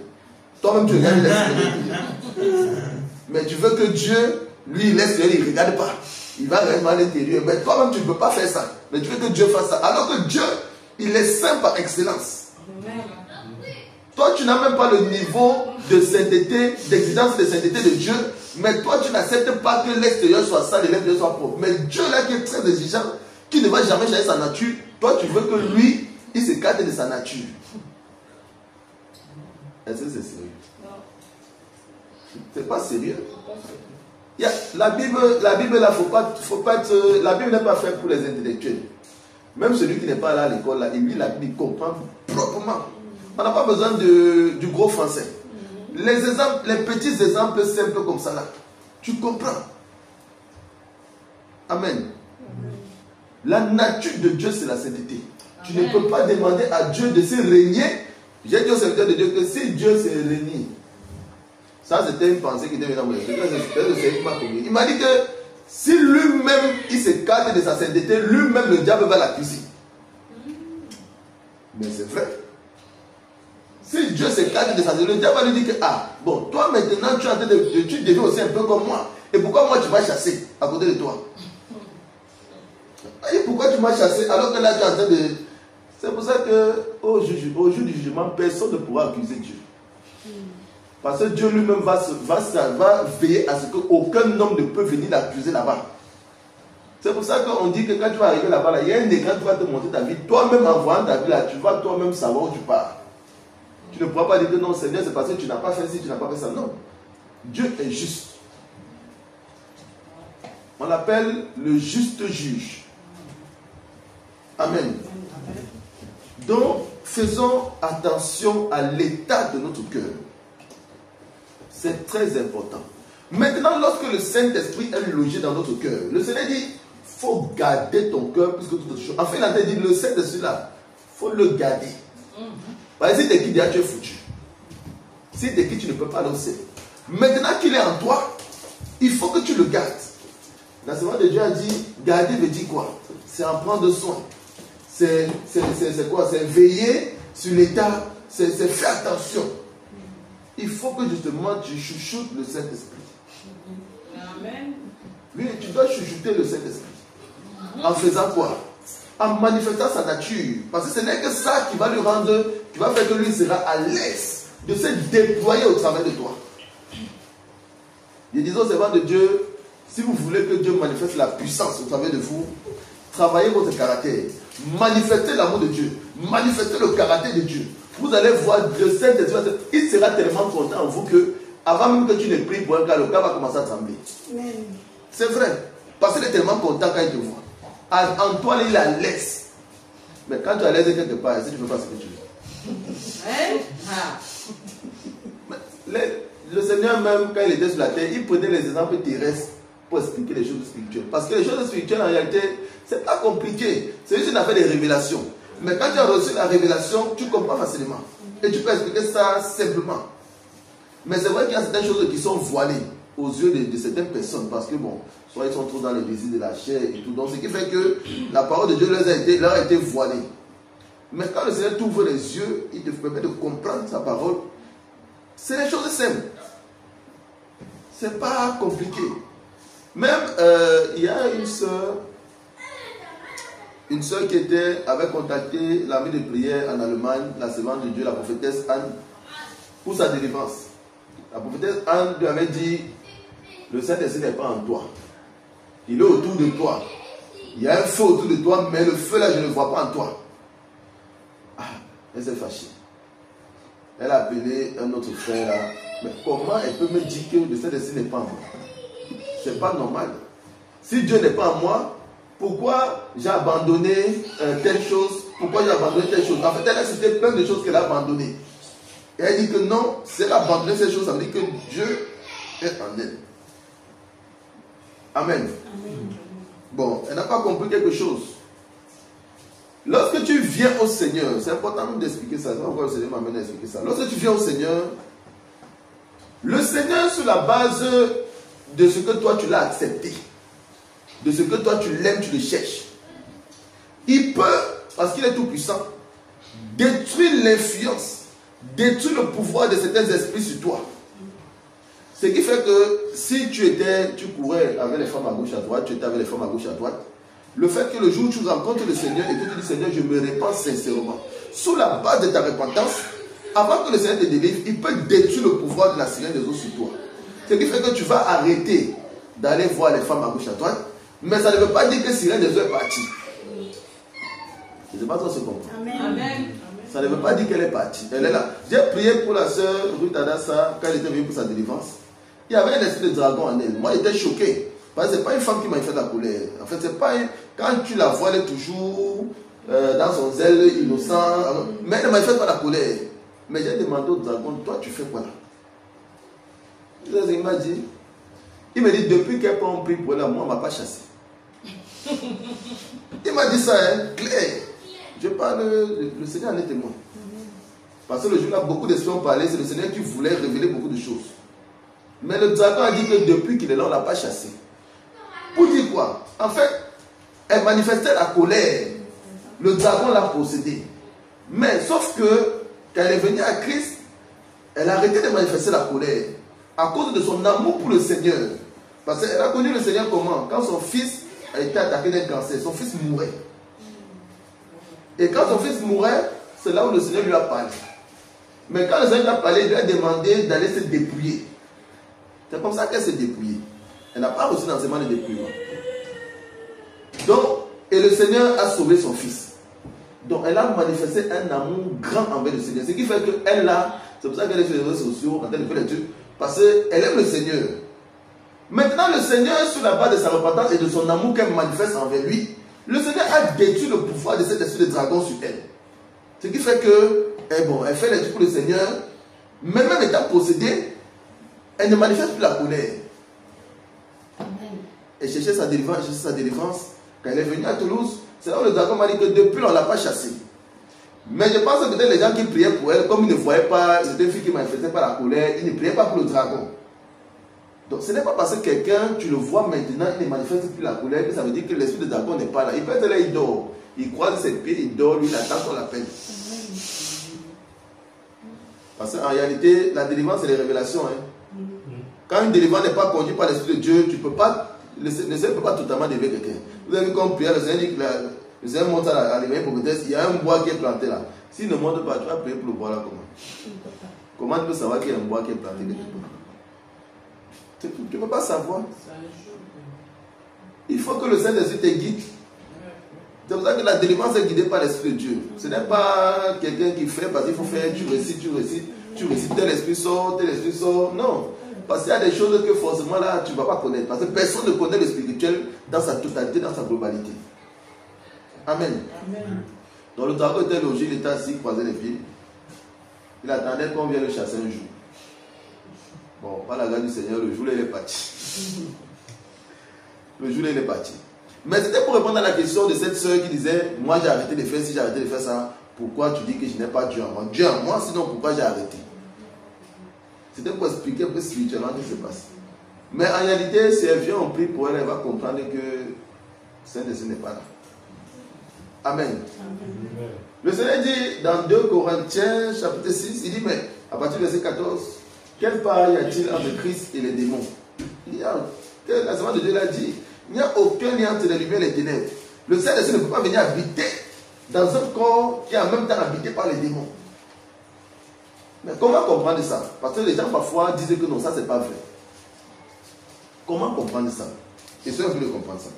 A: Toi-même, tu regardes l'extérieur. Mais tu veux que Dieu, lui, l'extérieur, il ne regarde pas. Il va regarder à l'intérieur. Mais toi-même, tu ne peux pas faire ça. Mais tu veux que Dieu fasse ça. Alors que Dieu, il est saint par excellence. Toi, tu n'as même pas le niveau de sainteté, d'exigence de sainteté de Dieu. Mais toi, tu n'acceptes pas que l'extérieur soit sale et l'intérieur soit propre. Mais Dieu, là, qui est très exigeant, qui ne va jamais changer sa nature, toi, tu veux que lui, il s'écarte de sa nature. Est-ce que c'est sérieux? C'est pas sérieux. La Bible là, faut pas être, la Bible n'est pas faite pour les intellectuels. Même celui qui n'est pas là à l'école, là, il lit la Bible, il comprend proprement. On n'a pas besoin du gros français. Les exemples, les petits exemples simples comme ça là, tu comprends. Amen. La nature de Dieu, c'est la sainteté. Tu ne peux pas demander à Dieu de se régner. J'ai dit au serviteur de Dieu que si Dieu se régnait, ça c'était une pensée qui était venue dans mon esprit. Il m'a dit que si lui-même il s'écarte de sa sainteté, lui-même le diable va l'accuser. Mais c'est vrai. Si Dieu s'écarte de sa sainteté, le diable va lui dire que bon, toi maintenant tu es en train tu deviens aussi un peu comme moi. Et pourquoi moi tu m'as chassé à côté de toi? Et pourquoi tu m'as chassé alors que là tu es en train de... C'est pour ça qu'au jour du jugement, personne ne pourra accuser Dieu. Parce que Dieu lui-même va veiller à ce qu'aucun homme ne peut venir l'accuser là-bas. C'est pour ça qu'on dit que quand tu vas arriver là-bas, là, il y a un écran qui va te montrer ta vie. Toi-même, en voyant ta vie là, tu vas toi-même savoir où tu pars. Tu ne pourras pas dire que non, Seigneur, c'est parce que tu n'as pas fait ci, tu n'as pas fait ça. Non. Dieu est juste. On l'appelle le juste juge. Amen. Donc, faisons attention à l'état de notre cœur. C'est très important. Maintenant, lorsque le Saint-Esprit est logé dans notre cœur, le Seigneur dit, il faut garder ton cœur plus que toute autre chose. En fait, il a dit, le Saint-Esprit là, il faut le garder. Parce que si t'es qui déjà, tu es foutu. Si t'es qui, tu ne peux pas l'osser. Maintenant qu'il est en toi, il faut que tu le gardes. L'enseignement de Dieu a dit, garder veut dire quoi? C'est en prendre soin. C'est quoi? C'est veiller sur l'état, c'est faire attention. Il faut que justement tu chouchoutes le Saint-Esprit.
B: Amen.
A: Oui, tu dois chouchouter le Saint-Esprit. En faisant quoi? En manifestant sa nature. Parce que ce n'est que ça qui va lui rendre, qui va faire que lui sera à l'aise de se déployer au travers de toi. Je disais au servant de Dieu, si vous voulez que Dieu manifeste la puissance au travers de vous, travaillez votre caractère. Manifestez l'amour de Dieu. Manifestez le caractère de Dieu. Vous allez voir le Saint-Esprit. Il sera tellement content en vous que, avant même que tu ne pries pour un cas, le cas va commencer à trembler. C'est vrai. Parce qu'il est tellement content quand il te voit. En toi, il est à l'aise. Mais quand tu es à l'aise quelque part, est-ce que tu peux faire ce que tu veux? Le Seigneur même, quand il était sur la terre, il prenait les exemples terrestres pour expliquer les choses spirituelles. Parce que les choses spirituelles, en réalité, c'est pas compliqué. C'est juste une affaire de révélation. Mais quand tu as reçu la révélation, tu comprends facilement. Et tu peux expliquer ça simplement. Mais c'est vrai qu'il y a certaines choses qui sont voilées aux yeux de certaines personnes. Parce que bon, soit ils sont trop dans les désirs de la chair et tout. Donc ce qui fait que la parole de Dieu leur a été voilée. Mais quand le Seigneur t'ouvre les yeux, il te permet de comprendre sa parole. C'est des choses simples. C'est pas compliqué. Même, il y a une sœur qui avait contacté l'armée de prière en Allemagne, la servante de Dieu, la prophétesse Anne, pour sa délivrance. La prophétesse Anne lui avait dit, le Saint-Esprit n'est pas en toi. Il est autour de toi. Il y a un feu autour de toi, mais le feu là, je ne le vois pas en toi. Elle s'est fâchée. Elle a appelé un autre frère là. Mais comment elle peut me dire que le Saint-Esprit n'est pas en moi? C'est pas normal. Si Dieu n'est pas en moi, pourquoi j'ai abandonné telle chose pourquoi j'ai abandonné telle chose. En fait, elle a cité plein de choses qu'elle a abandonnées. Et elle dit que non, si elle a abandonné ces choses, ça veut dire que Dieu est en elle. Amen. Bon, elle n'a pas compris quelque chose. Lorsque tu viens au Seigneur, c'est important d'expliquer ça. C'est pourquoi le Seigneur m'amène à expliquer ça. Lorsque tu viens au Seigneur, le Seigneur, sur la base de ce que toi tu l'as accepté, de ce que toi tu l'aimes, tu le cherches, il peut, parce qu'il est tout puissant, détruire l'influence, détruire le pouvoir de certains esprits sur toi. Ce qui fait que si tu courais avec les femmes à gauche à droite, tu étais avec les femmes à gauche à droite, le fait que le jour où tu rencontres le Seigneur et que tu dis Seigneur, je me répands sincèrement, sous la base de ta repentance, avant que le Seigneur te délivre, il peut détruire le pouvoir de la sirène des eaux sur toi. Ce qui fait que tu vas arrêter d'aller voir les femmes à gauche à droite, mais ça ne veut pas dire que la sirène des eaux est partie. Je ne sais pas si on se comprend.
B: Amen.
A: Ça ne veut pas dire qu'elle est partie. Elle est là. J'ai prié pour la sœur Ruth Adassa quand elle était venue pour sa délivrance. Il y avait un esprit de dragon en elle. Moi, j'étais choqué. Parce que ce n'est pas une femme qui m'a fait de la colère. En fait, c'est pas quand tu la vois, elle est toujours dans son zèle innocent. Mais elle ne m'a fait pas la colère. Mais j'ai demandé au dragon, toi, tu fais quoi là? Il m'a dit, depuis qu'elle prend un prix pour elle, moi, on ne m'a pas chassé. Il m'a dit ça, hein, clair. Je parle, le Seigneur en est témoin. Parce que le jour là, beaucoup d'esprits ont parlé, c'est le Seigneur qui voulait révéler beaucoup de choses. Mais le dragon a dit que depuis qu'il est là, on ne l'a pas chassé. Pour dire quoi? En fait, elle manifestait la colère. Le dragon l'a possédée. Mais sauf que, quand elle est venue à Christ, elle a arrêté de manifester la colère. À cause de son amour pour le Seigneur. Parce qu'elle a connu le Seigneur comment? Quand son fils a été attaqué d'un cancer, son fils mourait. Et quand son fils mourait, c'est là où le Seigneur lui a parlé. Mais quand le Seigneur lui a parlé, il lui a demandé d'aller se dépouiller. C'est comme ça qu'elle s'est dépouillée. Elle n'a pas reçu d'enseignement de dépouillement. Donc, et le Seigneur a sauvé son fils. Donc, elle a manifesté un amour grand envers le Seigneur. Ce qui fait qu'elle a, c'est pour ça qu'elle est sur les réseaux sociaux, en train de faire les trucs, parce qu'elle aime le Seigneur. Maintenant, le Seigneur, sur la base de sa repentance et de son amour qu'elle manifeste envers lui, le Seigneur a détruit le pouvoir de cet esprit de dragon sur elle. Ce qui fait que, elle fait les trucs pour le Seigneur, mais même étant possédée, elle ne manifeste plus la colère. Elle cherchait sa délivrance. Quand elle est venue à Toulouse, c'est là où le dragon m'a dit que depuis, on ne l'a pas chassée. Mais je pense que peut-être les gens qui priaient pour elle, comme ils ne voyaient pas, c'était une fille qui ne manifestait pas la colère, ils ne priaient pas pour le dragon. Donc ce n'est pas parce que quelqu'un, tu le vois maintenant, il ne manifeste plus la colère, que ça veut dire que l'esprit de dragon n'est pas là. Il peut être là, il dort. Il croise ses pieds, il dort, lui, il attend qu'on l'appelle. Parce qu'en réalité, la délivrance, c'est les révélations. Hein. Quand une délivrance n'est pas conduite par l'esprit de Dieu, tu peux pas, le Seigneur ne peut pas totalement délivrer quelqu'un. Vous avez vu comme prière, le Seigneur dit que le Seigneur monte à l'éveil pour peut-être, il y a un bois qui est planté là. S'il ne monte pas, tu vas prier pour le bois là comment? Comment tu peux savoir qu'il y a un bois qui est planté quelque part? Tu ne peux pas savoir. Il faut que le Saint-Esprit te guide. C'est pour ça que la délivrance est guidée par l'Esprit de Dieu. Ce n'est pas quelqu'un qui fait parce qu'il faut faire, tu récites, tel esprit sort, non. Parce qu'il y a des choses que forcément là, tu ne vas pas connaître. Parce que personne ne connaît le spirituel dans sa totalité, dans sa globalité. Amen. Amen. Donc le dragon était logé, il était assis, croisé les pieds. Il attendait qu'on vienne le chasser un jour. Bon, par la grâce du Seigneur, le jour là, il est parti. Le jour là, il est parti. Mais c'était pour répondre à la question de cette soeur qui disait, moi j'ai arrêté de faire ci, j'ai arrêté de faire ça. Pourquoi tu dis que je n'ai pas Dieu en moi? Dieu en moi, sinon pourquoi j'ai arrêté? C'était pour expliquer un peu spirituellement ce qui se passe. Mais en réalité, si elle vient en prier pour elle, elle va comprendre que Saint-Esprit n'est pas là. Amen. Amen. Le Seigneur dit dans 2 Corinthiens chapitre 6, il dit, mais à partir du verset 14, quelle part y a-t-il entre Christ et les démons? Il y a, que la semence de Dieu l'a dit, il n'y a aucun lien entre les lumières et les ténèbres. Le Saint-Esprit ne peut pas venir habiter dans un corps qui est en même temps habité par les démons. Mais comment comprendre ça? Parce que les gens parfois disent que non, ça c'est pas vrai. Comment comprendre ça? Et ceux qui veulent comprendre ça.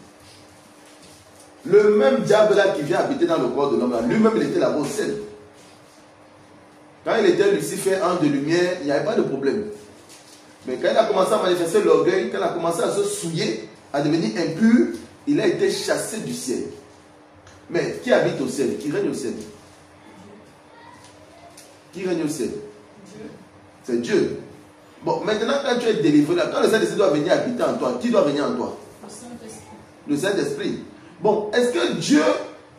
A: Le même diable là qui vient habiter dans le corps de l'homme, lui-même il était là-bas au ciel. Quand il était Lucifer, ange de lumière, il n'y avait pas de problème. Mais quand il a commencé à manifester l'orgueil, quand il a commencé à se souiller, à devenir impur, il a été chassé du ciel. Mais qui habite au ciel? Qui règne au ciel? Qui règne au ciel? C'est Dieu. Bon, maintenant, quand tu es délivré, là, quand le Saint-Esprit doit venir habiter en toi, qui doit venir en toi? Le Saint-Esprit. Bon, est-ce que Dieu,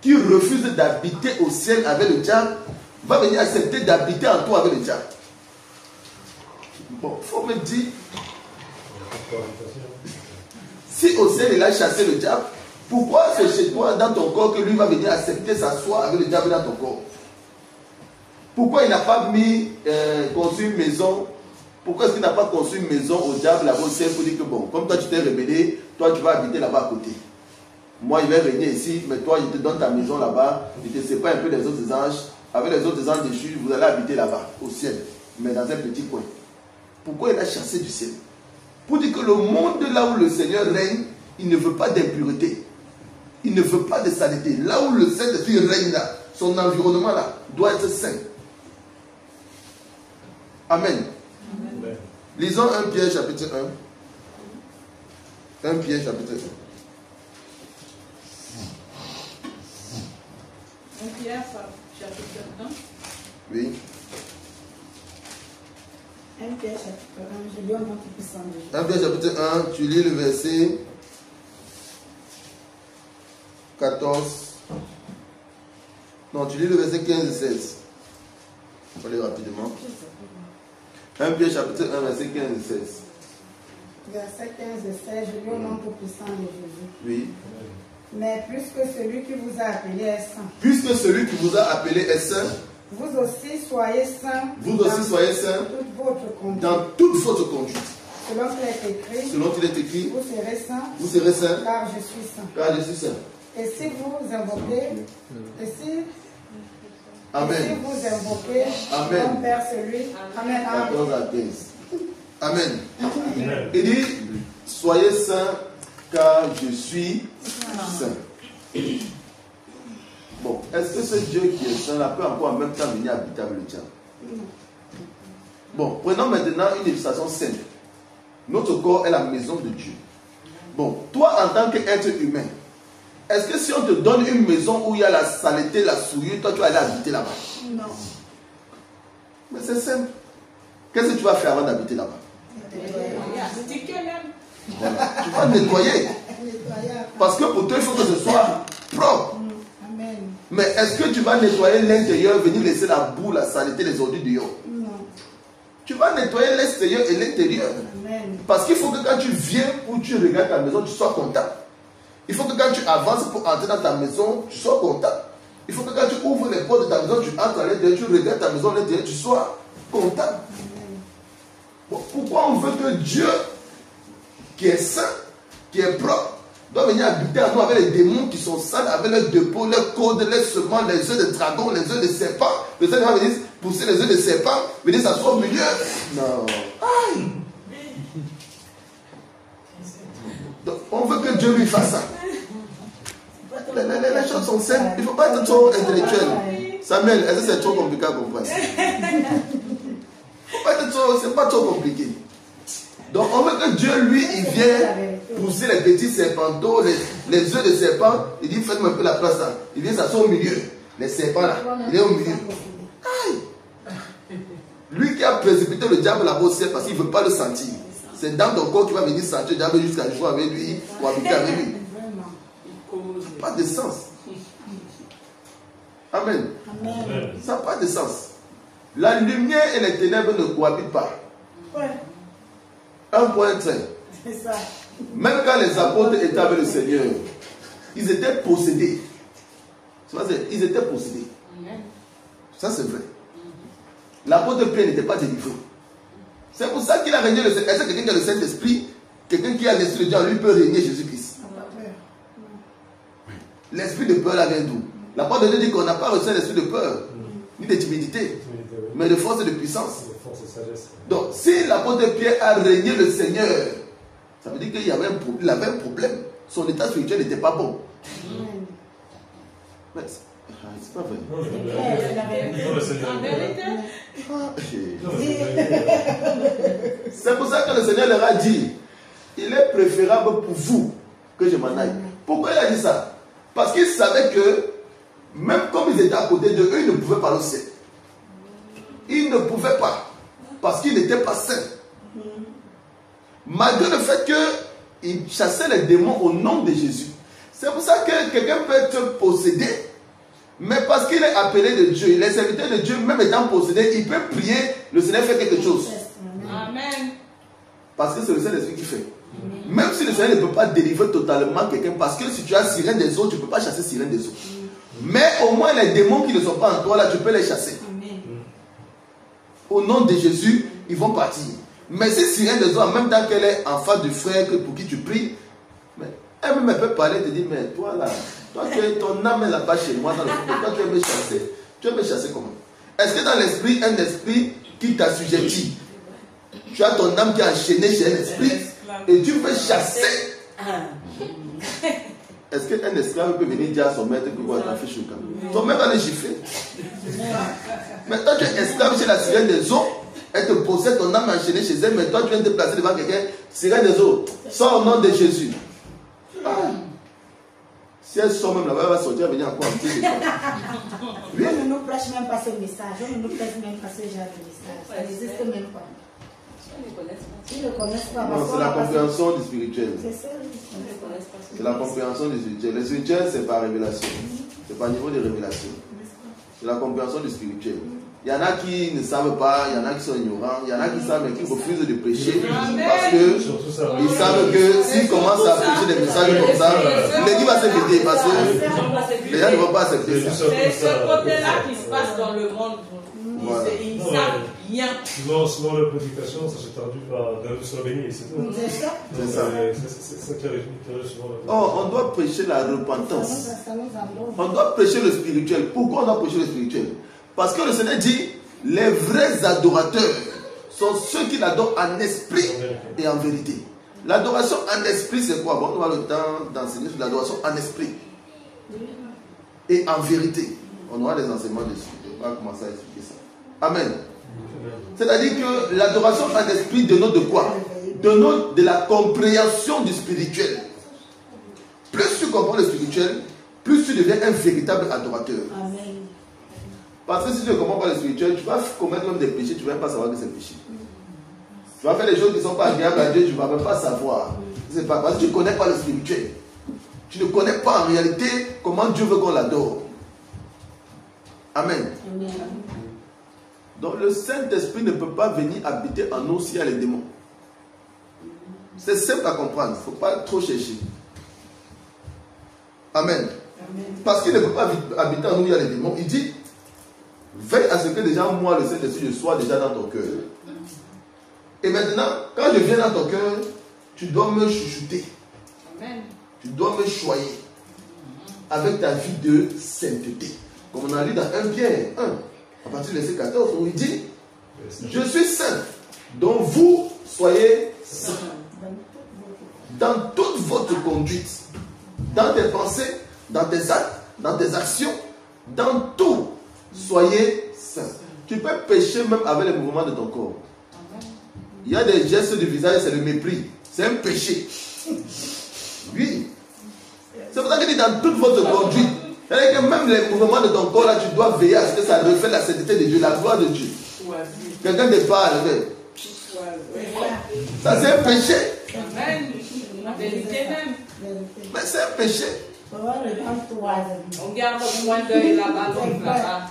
A: qui refuse d'habiter au ciel avec le diable, va venir accepter d'habiter en toi avec le diable? Bon, il faut me dire, si au ciel il a chassé le diable, pourquoi c'est chez toi, dans ton corps, que lui va venir accepter s'asseoir avec le diable dans ton corps? Pourquoi il n'a pas construit une maison? Pourquoi est-ce qu'il n'a pas construit une maison au diable là-bas au ciel pour dire que bon, comme toi tu t'es rebellé, toi tu vas habiter là-bas à côté. Moi il vais venir ici, mais toi il te donne ta maison là-bas, il te sépare un peu des autres anges. Avec les autres anges déchus, vous allez habiter là-bas, au ciel, mais dans un petit coin. Pourquoi il a chassé du ciel? Pour dire que le monde là où le Seigneur règne, il ne veut pas d'impureté. Il ne veut pas de saleté. Là où le Saint-Esprit règne là, son environnement là, doit être saint. Amen. Amen. Lisons 1 Pierre chapitre 1. 1 Pierre chapitre
E: 1. 1 Pierre chapitre 1.
A: Oui.
C: 1 Pierre chapitre 1, je lis au nom du puissant de Dieu.
A: 1 Pierre chapitre 1, tu lis le verset 14. Non, tu lis le verset 15 et 16. On va aller rapidement. 1 Pierre chapitre 1, verset 15 et 16.
C: Verset 15 et 16, je lis au nom du puissant de Jésus.
A: Oui.
C: Mais puisque celui qui vous a appelé est saint.
A: Puisque celui qui vous a appelé est saint.
C: Vous aussi soyez saints.
A: Vous aussi soyez saints. Dans toute votre conduite.
C: Selon qu'il est écrit.
A: Selon qu'il est écrit.
C: Vous serez saints.
A: Vous serez saints.
C: Car je suis saint.
A: Car je suis saint.
C: Et si vous invoquez.
A: Amen.
C: Et si vous invoquez.
A: Amen.
C: Mon Père celui. Amen.
A: 14 à 15. Amen. Il dit, soyez saints car je suis saint. Bon, est-ce que ce Dieu qui est saint là peut encore en même temps venir habiter avec le diable? Bon, prenons maintenant une illustration simple. Notre corps est la maison de Dieu. Bon, toi en tant qu'être humain, est-ce que si on te donne une maison où il y a la saleté, la souillure, toi tu vas aller habiter là-bas?
C: Non.
A: Mais c'est simple. Qu'est-ce que tu vas faire avant d'habiter là-bas? Voilà. Tu vas nettoyer. Parce que pour toi, il faut que ce soit propre.
C: Amen.
A: Mais est-ce que tu vas nettoyer l'intérieur, venir laisser la boue, la saleté, les ordures dehors?
C: Non.
A: Tu vas nettoyer l'extérieur et l'intérieur.
C: Amen.
A: Parce qu'il faut que quand tu viens ou tu regardes ta maison, tu sois content. Il faut que quand tu avances pour entrer dans ta maison, tu sois content. Il faut que quand tu ouvres les portes de ta maison, tu entres à l'intérieur, tu regardes ta maison à l'intérieur, tu sois content. Bon, pourquoi on veut que Dieu, qui est saint, qui est propre, doit venir habiter à nous avec les démons qui sont sales, avec leurs dépôts, leurs cordes, les semences, les œufs de dragon, les œufs de serpent? Le Seigneur va venir pousser les œufs de serpent, venir s'asseoir au milieu. Non. Aïe. Donc, on veut que Dieu lui fasse ça. Les choses sont simples. Il ne faut pas être trop intellectuel. Samuel, est-ce que c'est trop compliqué à comprendre? C'est pas trop compliqué. Donc on veut que Dieu, lui, il vienne pousser les petits serpenteaux, les œufs de serpent. Il dit, faites-moi un peu la place là. Il vient s'asseoir au milieu. Les serpents là, il est au milieu. Aïe. Lui qui a précipité le diable là-bas au ciel parce qu'il ne veut pas le sentir. C'est dans ton corps qu'il va venir sentir le diable jusqu'à jouer avec lui ou habiter avec lui. Pas de sens. Amen.
C: Amen.
A: Ça n'a pas de sens. La lumière et les ténèbres ne cohabitent pas.
C: Ouais.
A: Un point très.
C: C'est ça.
A: Même quand les apôtres étaient avec le Seigneur, ils étaient possédés. Ils étaient possédés. Ça c'est vrai. L'apôtre Pierre n'était pas délivré. C'est pour ça qu'il a régné le Saint-Esprit. Est-ce que quelqu'un qui a le Saint-Esprit, quelqu'un qui a l'Esprit de Dieu, lui peut régner Jésus-Christ? L'esprit de peur là vient d'où? La parole de Dieu dit qu'on n'a pas reçu l'esprit de peur, ni de timidité, mais de force et de puissance. Donc, si l'apôtre Pierre a régné le Seigneur, ça veut dire qu'il y avait un problème. Son état spirituel n'était pas bon. Mais c'est pas vrai. C'est pour ça que le Seigneur leur a dit, il est préférable pour vous que je m'en aille. Pourquoi il a dit ça? Parce qu'il savait que même comme ils étaient à côté d'eux, eux, ils ne pouvaient pas le ciel. Ils ne pouvaient pas, parce qu'ils n'étaient pas saints. Malgré le fait qu'ils chassaient les démons au nom de Jésus. C'est pour ça que quelqu'un peut être possédé, mais parce qu'il est appelé de Dieu, les serviteurs de Dieu, même étant possédé, il peut prier, le Seigneur fait quelque chose.
B: Amen.
A: Parce que c'est le Saint-Esprit qui fait. Même si le Seigneur ne peut pas délivrer totalement quelqu'un, parce que si tu as sirène des eaux, tu ne peux pas chasser sirène des eaux. Mais au moins les démons qui ne sont pas en toi, là, tu peux les chasser. Au nom de Jésus, ils vont partir. Mais si sirène des eaux, en même temps qu'elle est en face du frère pour qui tu pries, mais elle-même peut parler et te dire, mais toi là, toi ton âme est là-bas chez moi, dans le fond, toi tu veux me chasser. Tu veux me chasser comment? Est-ce que dans l'esprit, un esprit qui t'assujettit, tu as ton âme qui est enchaînée chez un esprit et tu veux chasser? Est-ce qu'un esclave peut venir dire à son maître que quoi t'as fait chouka? Ton maître va le gifler. Mais toi tu es esclave chez la sirène des eaux, elle te possède, ton âme enchaînée chez elle, mais toi tu viens te placer devant quelqu'un, sirène des eaux, sors au nom de Jésus. Si elle sort même là-bas, elle va sortir, venir encore un petit peu.
C: Oui. On ne nous prêche même pas ce message, on ne nous prêche même pas ce genre de message, ça n'existe même pas. Ils ne connaissent pas.
A: Non, c'est la compréhension du spirituel.
C: C'est
A: la compréhension du spirituel. Le spirituel, c'est par révélation. C'est par niveau de révélation. C'est la compréhension du spirituel. Il y en a qui ne savent pas, il y en a qui sont ignorants, il y en a qui savent mais qui refusent de prêcher parce qu'ils savent que s'ils commencent à prêcher des messages comme ça, l'église va se vider parce que les gens ne vont pas accepter ça.
B: C'est ce côté-là qui se passe dans le monde. Ils ne savent rien.
F: Souvent, leur prédication, ça se traduit par d'un soit béni, c'est tout.
C: ça.
A: C'est ça.
F: C'est ça qui arrive souvent.
A: Oh, on doit prêcher la repentance. On doit prêcher le spirituel. Pourquoi on doit prêcher le spirituel? Parce que le Seigneur dit, les vrais adorateurs sont ceux qui l'adorent en esprit et en vérité. L'adoration en esprit, c'est quoi? Bon, on aura le temps d'enseigner sur l'adoration en esprit et en vérité. On aura des enseignements dessus. On va commencer à expliquer ça. Amen. C'est-à-dire que l'adoration en esprit dénote de quoi? Dénote de la compréhension du spirituel. Plus tu comprends le spirituel, plus tu deviens un véritable adorateur.
C: Amen.
A: Parce que si tu ne comprends pas le spirituel, tu vas commettre même des péchés, tu ne vas même pas savoir que c'est péché. Tu vas faire des choses qui ne sont pas agréables à Dieu, tu ne vas même pas savoir. C'est pas parce que tu ne connais pas le spirituel. Tu ne connais pas en réalité comment Dieu veut qu'on l'adore. Amen.
C: Amen.
A: Donc le Saint-Esprit ne peut pas venir habiter en nous s'il y a les démons. C'est simple à comprendre, il ne faut pas trop chercher. Amen. Parce qu'il ne peut pas habiter en nous, il y a les démons. Il dit, veille à ce que déjà moi, le Saint-Esprit, je sois déjà dans ton cœur. Et maintenant, quand je viens dans ton cœur, tu dois me chouchouter.
B: Amen.
A: Tu dois me choyer avec ta vie de sainteté. Comme on a lu dans 1 Pierre 1, à partir du verset 14, où il dit, je suis saint, donc vous soyez saints. Dans toute votre conduite, dans tes pensées, dans tes actes, dans tes actions, dans tout, soyez saints. Tu peux pécher même avec les mouvements de ton corps. Il y a des gestes du visage, c'est le mépris. C'est un péché. Oui. C'est pour ça qu'il dit dans toute votre conduite. C'est-à-dire que même les mouvements de ton corps, là, tu dois veiller à ce que ça reflète la sainteté de Dieu, la gloire de Dieu. Quelqu'un te parle. Ça, c'est un péché.
B: Amen. La vérité même.
A: Mais c'est un péché.
B: On garde au moins d'œil là-bas, donc là-bas.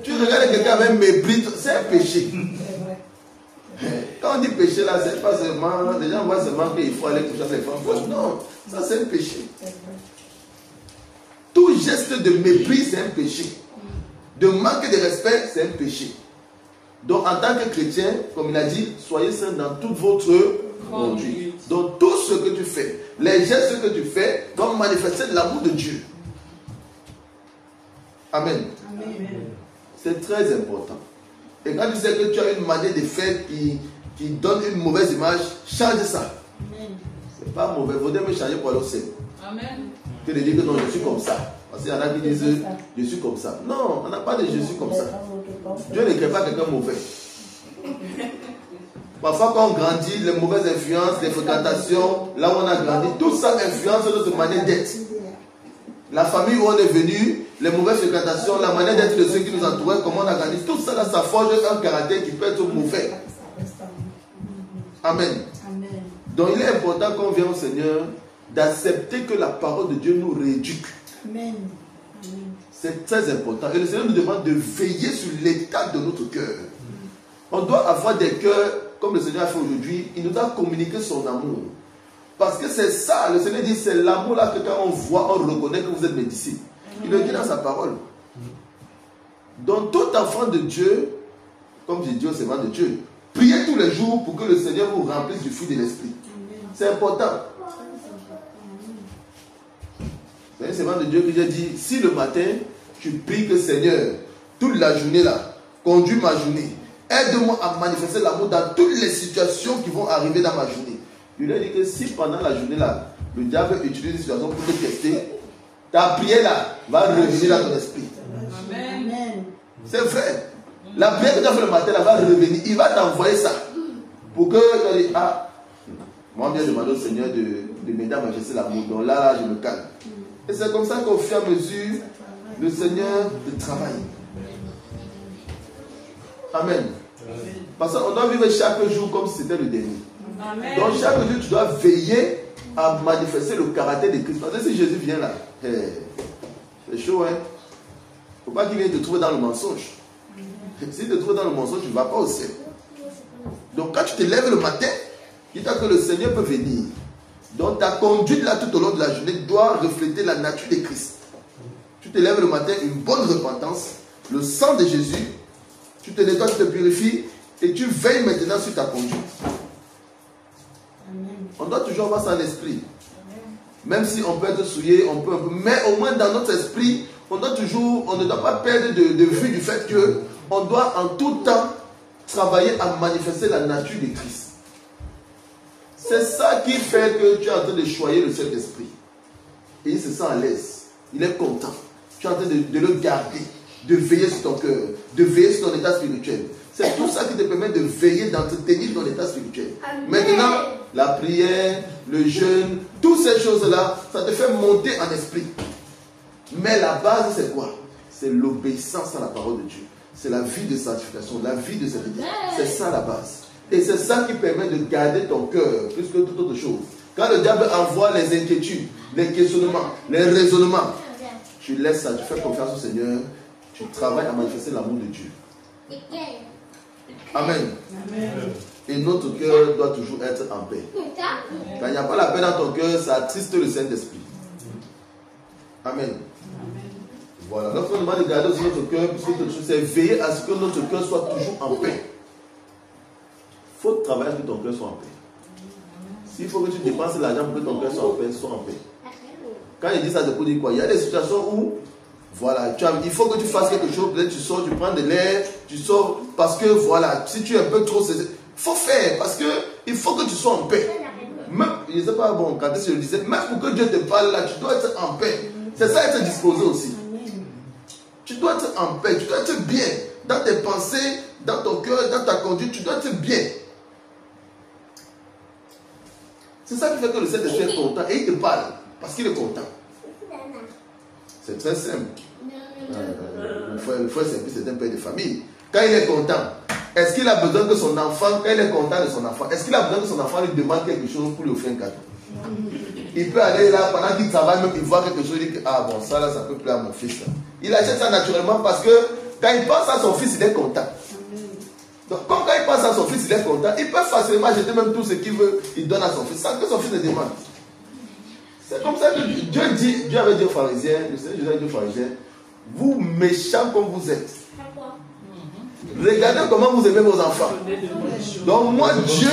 A: Tu regardes quelqu'un avec mépris, c'est un péché. Quand on dit péché là, c'est pas seulement, les gens voient seulement qu'il faut aller coucher avec les femmes. Non, ça c'est un péché. Tout geste de mépris, c'est un péché. De manque de respect, c'est un péché. Donc en tant que chrétien, comme il a dit, soyez saints dans toute votre conduite. Donc tout ce que tu fais, les gestes que tu fais, doivent manifester de l'amour de Dieu. Amen.
C: Amen.
A: C'est très important. Et quand tu sais que tu as une manière de faire qui donne une mauvaise image, change ça. C'est pas mauvais. Il faudrait me changer pour aller au ciel.
B: Amen.
A: Que de dire que non, je suis comme ça. Parce qu'il y en a qui disent je suis comme ça. Non, on n'a pas de je suis comme ça. Dieu ne crée pas quelqu'un mauvais. Parfois, quand on grandit, les mauvaises influences, les fréquentations, là où on a grandi, tout ça influence notre manière d'être. La famille où on est venu, les mauvaises fréquentations, la manière d'être de ceux qui nous entouraient, comment on a grandi, tout ça, là, ça forge un caractère qui peut être mauvais. Amen.
C: Amen.
A: Donc il est important quand on vient au Seigneur d'accepter que la parole de Dieu nous rééduque.
C: Amen.
A: C'est très important. Et le Seigneur nous demande de veiller sur l'état de notre cœur. On doit avoir des cœurs, comme le Seigneur a fait aujourd'hui, il nous a communiqué son amour. Parce que c'est ça, le Seigneur dit, c'est l'amour là que quand on voit, on reconnaît que vous êtes mes disciples. Il le dit dans sa parole. Donc tout enfant de Dieu, comme j'ai dit au servant de Dieu, priez tous les jours pour que le Seigneur vous remplisse du fruit de l'esprit. C'est important. C'est un servant de Dieu qui a dit, si le matin, tu pries que Seigneur, toute la journée là, conduis ma journée, aide-moi à manifester l'amour dans toutes les situations qui vont arriver dans ma journée. Il lui a dit que si pendant la journée là, le diable utilise une situation pour te tester, ta prière là va revenir dans ton esprit.
C: Amen.
A: C'est vrai. La prière que tu as fait le matin là va revenir. Il va t'envoyer ça. Pour que tu dises, ah, moi je viens demander au Seigneur de m'aider à manifester l'amour. Donc là, je me calme. Et c'est comme ça qu'au fur et à mesure, le Seigneur travaille. Amen. Parce qu'on doit vivre chaque jour comme si c'était le dernier.
B: Amen.
A: Donc chaque jour, tu dois veiller à manifester le caractère de Christ. Parce que si Jésus vient là, c'est chaud, hein. Il ne faut pas qu'il vienne te trouver dans le mensonge. S'il te trouve dans le mensonge, tu ne vas pas au ciel. Donc quand tu te lèves le matin, dis-toi que le Seigneur peut venir. Donc ta conduite là tout au long de la journée doit refléter la nature de Christ. Tu te lèves le matin, une bonne repentance, le sang de Jésus, tu te nettoies, tu te purifies et tu veilles maintenant sur ta conduite. On doit toujours avoir ça en esprit. Même si on peut être souillé, on peut un peu, mais au moins dans notre esprit, on ne doit pas perdre de vue du fait que on doit en tout temps travailler à manifester la nature de Christ. C'est ça qui fait que tu es en train de choyer le Saint-Esprit. Et il se sent à l'aise. Il est content. Tu es en train de le garder, de veiller sur ton cœur, de veiller sur ton état spirituel. C'est tout ça qui te permet de veiller, d'entretenir ton état spirituel. Amen. Maintenant, la prière, le jeûne, toutes ces choses-là, ça te fait monter en esprit. Mais la base, c'est quoi? C'est l'obéissance à la parole de Dieu. C'est la vie de sanctification, la vie de service. C'est ça la base. Et c'est ça qui permet de garder ton cœur plus que toute autre chose. Quand le diable envoie les inquiétudes, les questionnements, les raisonnements, tu laisses ça, tu fais confiance au Seigneur, tu travailles à manifester l'amour de Dieu. Amen. Amen. Et notre cœur doit toujours être en paix. Quand il n'y a pas la paix dans ton cœur, ça attriste le Saint-Esprit. Amen. Voilà. Lorsqu'on demande de garder aussi notre cœur, c'est veiller à ce que notre cœur soit toujours en paix. Il faut travailler à ce que ton cœur soit en paix. S'il faut que tu dépenses l'argent pour que ton cœur soit en paix, sois en paix. Quand il dit ça, c'est pour dire quoi? Il y a des situations où, voilà, il faut que tu fasses quelque chose, peut-être tu sors, tu prends de l'air, tu sors, parce que voilà, si tu es un peu trop, il faut faire, parce que il faut que tu sois en paix. Même, je ne sais pas, bon, quand je le disais, même pour que Dieu te parle là, tu dois être en paix. C'est ça, être disposé aussi. Tu dois être en paix, tu dois être bien dans tes pensées, dans ton cœur, dans ta conduite, tu dois être bien. C'est ça qui fait que le Saint-Esprit est content et il te parle parce qu'il est content. C'est très simple. Le frère Saint-Pierre, c'est un père de famille. Quand il est content, est-ce qu'il a besoin que son enfant, quand il est content de son enfant, est-ce qu'il a besoin que son enfant lui demande quelque chose pour lui offrir un cadeau? Il peut aller là, pendant qu'il travaille, même il voit quelque chose, il dit que ah bon, ça là, ça peut plaire à mon fils là. Il achète ça naturellement parce que quand il pense à son fils, il est content. Donc, comme quand il pense à son fils, il est content, il peut facilement jeter même tout ce qu'il veut, il donne à son fils, sans que son fils ne demande. C'est comme ça que Dieu avait dit aux pharisiens, le Seigneur Jésus avait dit aux pharisiens, vous méchants comme vous êtes, regardez comment vous aimez vos enfants. Donc moi, Dieu,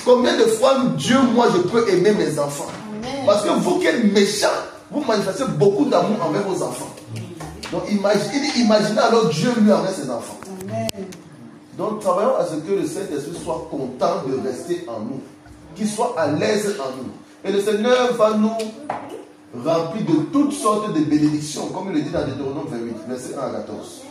A: combien de fois Dieu, moi, je peux aimer mes enfants? Parce que vous qui êtes méchants, vous manifestez beaucoup d'amour envers vos enfants. Donc imaginez alors Dieu lui envers ses enfants. Donc travaillons à ce que le Saint-Esprit soit content de rester en nous, qu'il soit à l'aise en nous. Et le Seigneur va nous remplir de toutes sortes de bénédictions, comme il le dit dans Deutéronome 28, verset 1 à 14.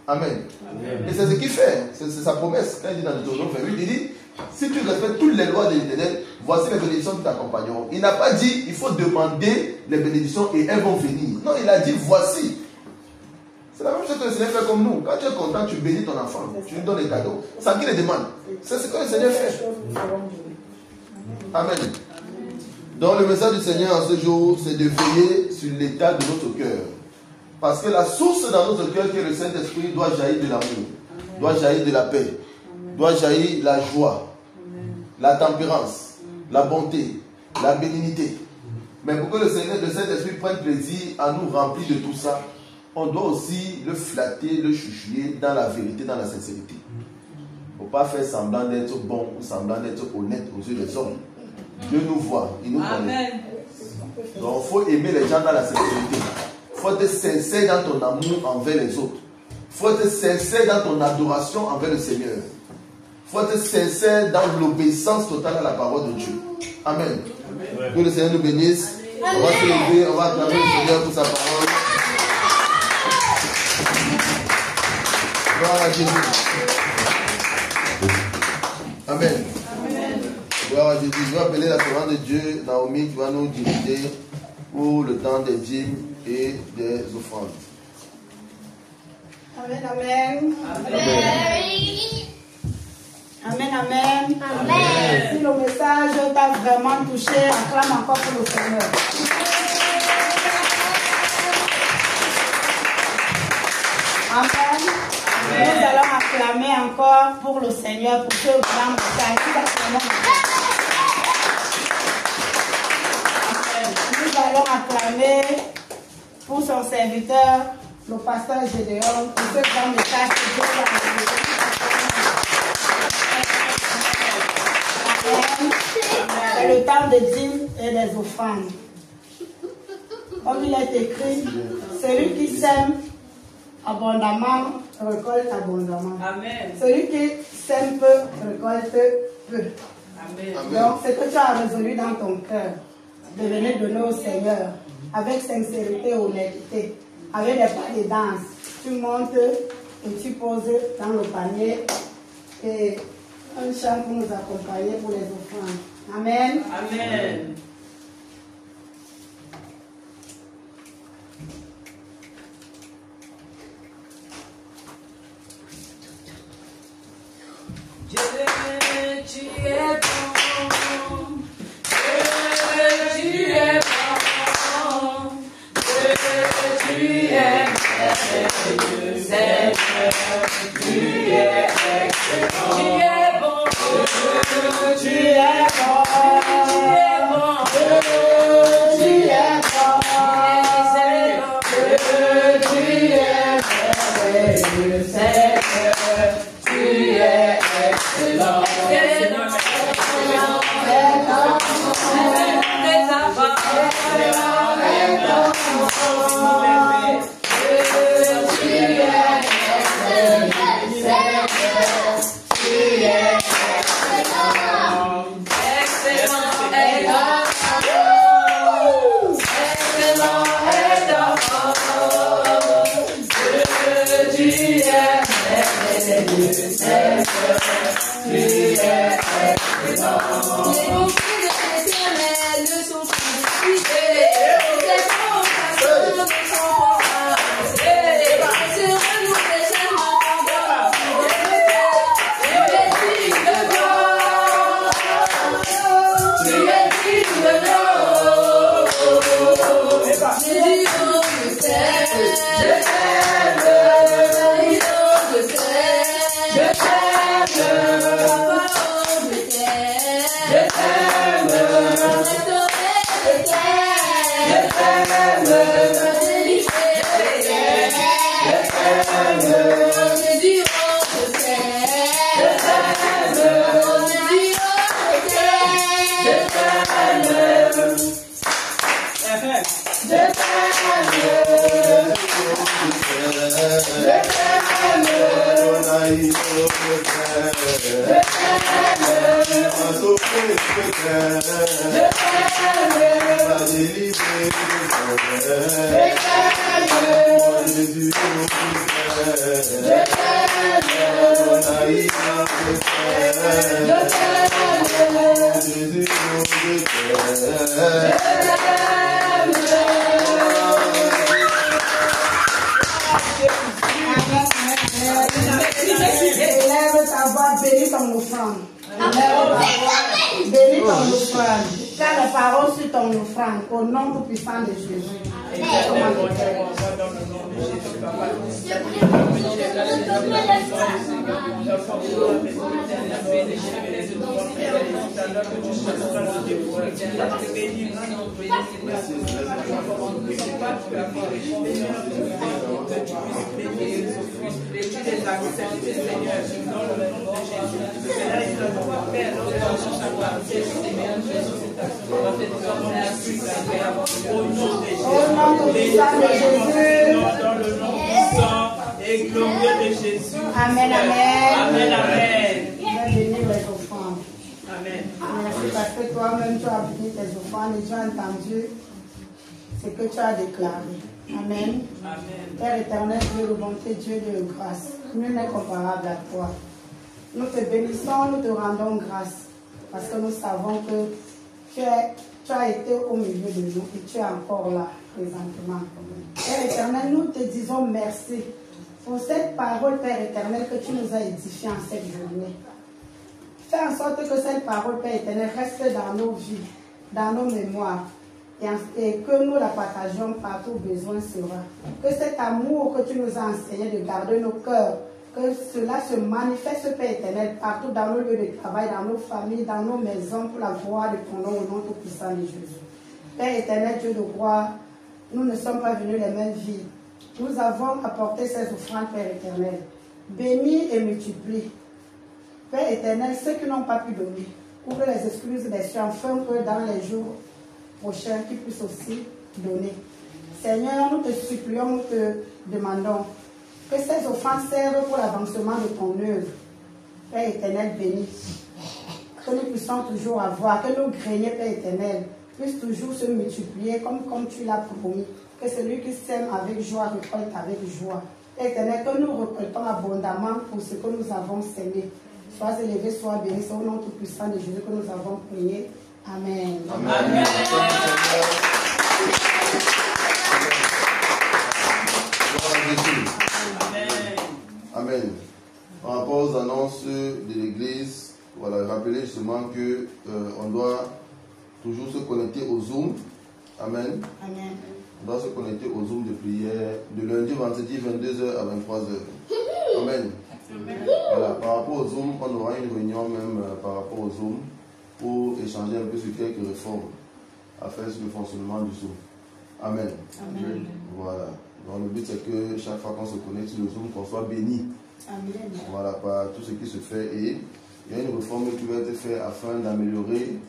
A: Amen. Amen. Et c'est ce qu'il fait, c'est sa promesse. Quand il dit dans Deutéronome 28, il dit, si tu respectes toutes les lois de l'Éternel, voici les bénédictions qui t'accompagneront. Il n'a pas dit, il faut demander les bénédictions et elles vont venir. Non, il a dit, voici. C'est la même chose que le Seigneur fait comme nous. Quand tu es content, tu bénis ton enfant. Tu lui donnes des cadeaux. Sans qu'il les demande. C'est ce que le Seigneur fait. Amen. Donc le message du Seigneur en ce jour, c'est de veiller sur l'état de notre cœur. Parce que la source dans notre cœur, qui est le Saint-Esprit, doit jaillir de l'amour, doit jaillir de la paix, doit jaillir la joie, la tempérance, la bonté, la bénignité. Mais pour que le Saint-Esprit prenne plaisir à nous remplir de tout ça, on doit aussi le flatter, le chouchouiller dans la vérité, dans la sincérité. Il ne faut pas faire semblant d'être bon ou semblant d'être honnête aux yeux des hommes. Dieu nous voit, il nous connaît. Donc il faut aimer les gens dans la sincérité. Il faut être sincère dans ton amour envers les autres. Il faut être sincère dans ton adoration envers le Seigneur. Il faut être sincère dans l'obéissance totale à la parole de Dieu. Amen. Amen. Que le Seigneur nous bénisse. Amen. On va se lever, on va acclamer le Seigneur pour sa parole. Gloire à Jésus. Amen. Amen. Gloire à Jésus. Je vais appeler la servante de Dieu, Naomi, qui va nous diriger pour le temps des dîmes et des offrandes.
C: Amen, amen.
A: Amen.
C: Amen, amen. Amen. Si le message t'a vraiment touché, acclame encore pour le Seigneur. Amen. Nous allons acclamer encore pour le Seigneur, pour ce grand message. Nous allons acclamer pour son serviteur, le pasteur Gédéon, pour ce grand message que Dieu va envoyer. C'est le temps des dîmes et des offrandes. Comme il est écrit, celui qui sème abondamment récolte abondamment.
B: Amen.
C: Celui qui sème peu récolte peu.
B: Amen.
C: Donc, ce que tu as résolu dans ton cœur, de venir donner au Seigneur avec sincérité et honnêteté, avec des pas de danse, tu montes et tu poses dans le panier et un chant pour nous accompagner pour les offrandes. Amen.
B: Amen. Dieu, tu es bon. Dieu, tu es bon. Dieu, tu es merveilleux. Seigneur, tu es excellent. Tu es bon. Dieu, tu es bon. Tu es bon. Dieu, tu es merveilleux. Seigneur, tu es excellent.
A: Je
C: Élève ta voix, bénis ton offrande. Bénis ton offrande. Fais la parole sur ton offrande au nom tout puissant de Jésus.
B: Et glorieux de Jésus.
C: Amen, amen.
B: Amen, amen.
C: Bénis les offrandes.
B: Amen.
C: Merci parce que toi-même tu as béni tes offrandes et tu as entendu ce que tu as déclaré. Amen.
B: Amen.
C: Père éternel, Dieu de bonté, Dieu de grâce, nul n'est comparable à toi. Nous te bénissons, nous te rendons grâce parce que nous savons que tu as été au milieu de nous et tu es encore là présentement. Père éternel, nous te disons merci pour cette parole, Père éternel, que tu nous as édifiée en cette journée. Fais en sorte que cette parole, Père éternel, reste dans nos vies, dans nos mémoires, et que nous la partagions partout où besoin sera. Que cet amour que tu nous as enseigné de garder nos cœurs, que cela se manifeste, Père éternel, partout dans nos lieux de travail, dans nos familles, dans nos maisons, pour la gloire de ton nom, au nom tout-puissant de Jésus. Père éternel, Dieu de gloire, nous ne sommes pas venus les mêmes vies. Nous avons apporté ces offrandes, Père éternel. Bénis et multiplie. Père éternel, ceux qui n'ont pas pu donner, ouvre les excuses des cieux, afin que dans les jours prochains, qu'ils puissent aussi donner. Seigneur, nous te supplions, nous te demandons que ces offrandes servent pour l'avancement de ton œuvre. Père éternel, bénis. Que nous puissions toujours avoir, que nos greniers, Père éternel, puissent toujours se multiplier comme tu l'as promis. Que celui qui sème avec joie récolte avec joie. Père éternel, que nous récoltons abondamment pour ce que nous avons semé. Sois élevé, sois béni, c'est au nom tout puissant de Jésus que nous avons prié. Amen.
A: Amen.
B: Amen.
A: Amen. Par rapport aux annonces de l'Église, voilà, rappelez justement que on doit toujours se connecter au Zoom. Amen.
C: Amen.
A: On doit se connecter au Zoom de prière de lundi, vendredi, 22h à 23h. Amen. Voilà, par rapport au Zoom, on aura une réunion même par rapport au Zoom pour échanger un peu sur quelques réformes à faire sur le fonctionnement du Zoom. Amen.
C: Amen.
A: Voilà. Donc le but c'est que chaque fois qu'on se connecte sur le Zoom, qu'on soit béni.
C: Amen.
A: Voilà, par tout ce qui se fait. Et il y a une réforme qui va être faite afin d'améliorer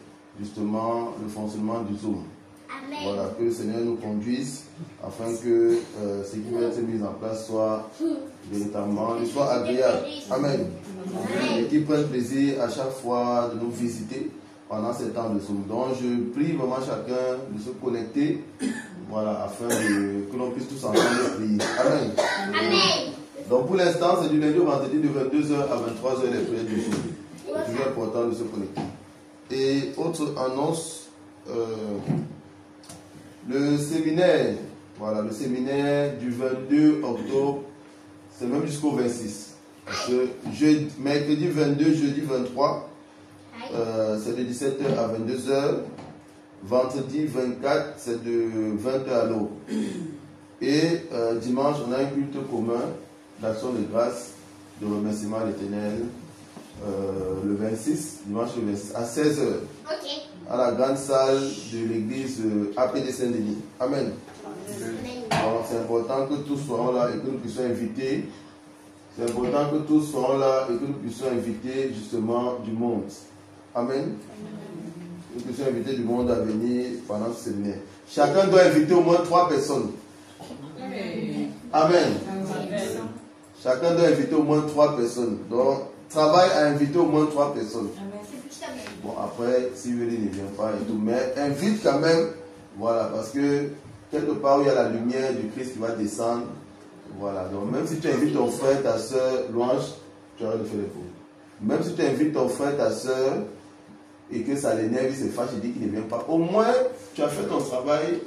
A: justement le fonctionnement du Zoom. Amen. Voilà, que le Seigneur nous conduise afin que ce qui va être mis en place soit véritablement, soit agréable. Amen. Amen. Et qu'ils prennent plaisir à chaque fois de nous visiter pendant ces temps de Zoom. Donc je prie vraiment chacun de se connecter, voilà, afin que l'on puisse tous ensemble prier. Amen. Amen. Donc pour l'instant, c'est du lundi au vendredi de 22h à 23h les prières du Zoom. C'est toujours important de se connecter. Et autre annonce, le séminaire, voilà, le séminaire du 22 octobre, c'est même jusqu'au 26. Mercredi 22, jeudi 23, c'est de 17h à 22h. Vendredi 24, c'est de 20h à l'aube. Et dimanche, on a un culte commun d'action de grâce, de remerciement à l'Éternel. Le 26, dimanche le 26, à 16h. Okay. À la grande salle de l'église APD Saint-Denis. Amen. Alors c'est important que tous soient là et que nous puissions inviter. C'est important que tous soient là et que nous puissions inviter justement du monde. Amen. Nous puissions inviter du monde à venir pendant ce séminaire. Chacun doit inviter au moins 3 personnes. Amen. Amen. Chacun doit inviter au moins 3 personnes. Donc, travaille à inviter au moins 3 personnes. Bon, après, si Willy ne vient pas et tout, mais invite quand même, voilà, parce que quelque part où il y a la lumière du Christ qui va descendre, Voilà, donc même si tu invites ton frère, ta soeur, louange, tu arrêtes de faire les faux. Même si tu invites ton frère, ta soeur, et que ça l'énerve, il se fâche, il dit qu'il ne vient pas, au moins tu as fait ton travail,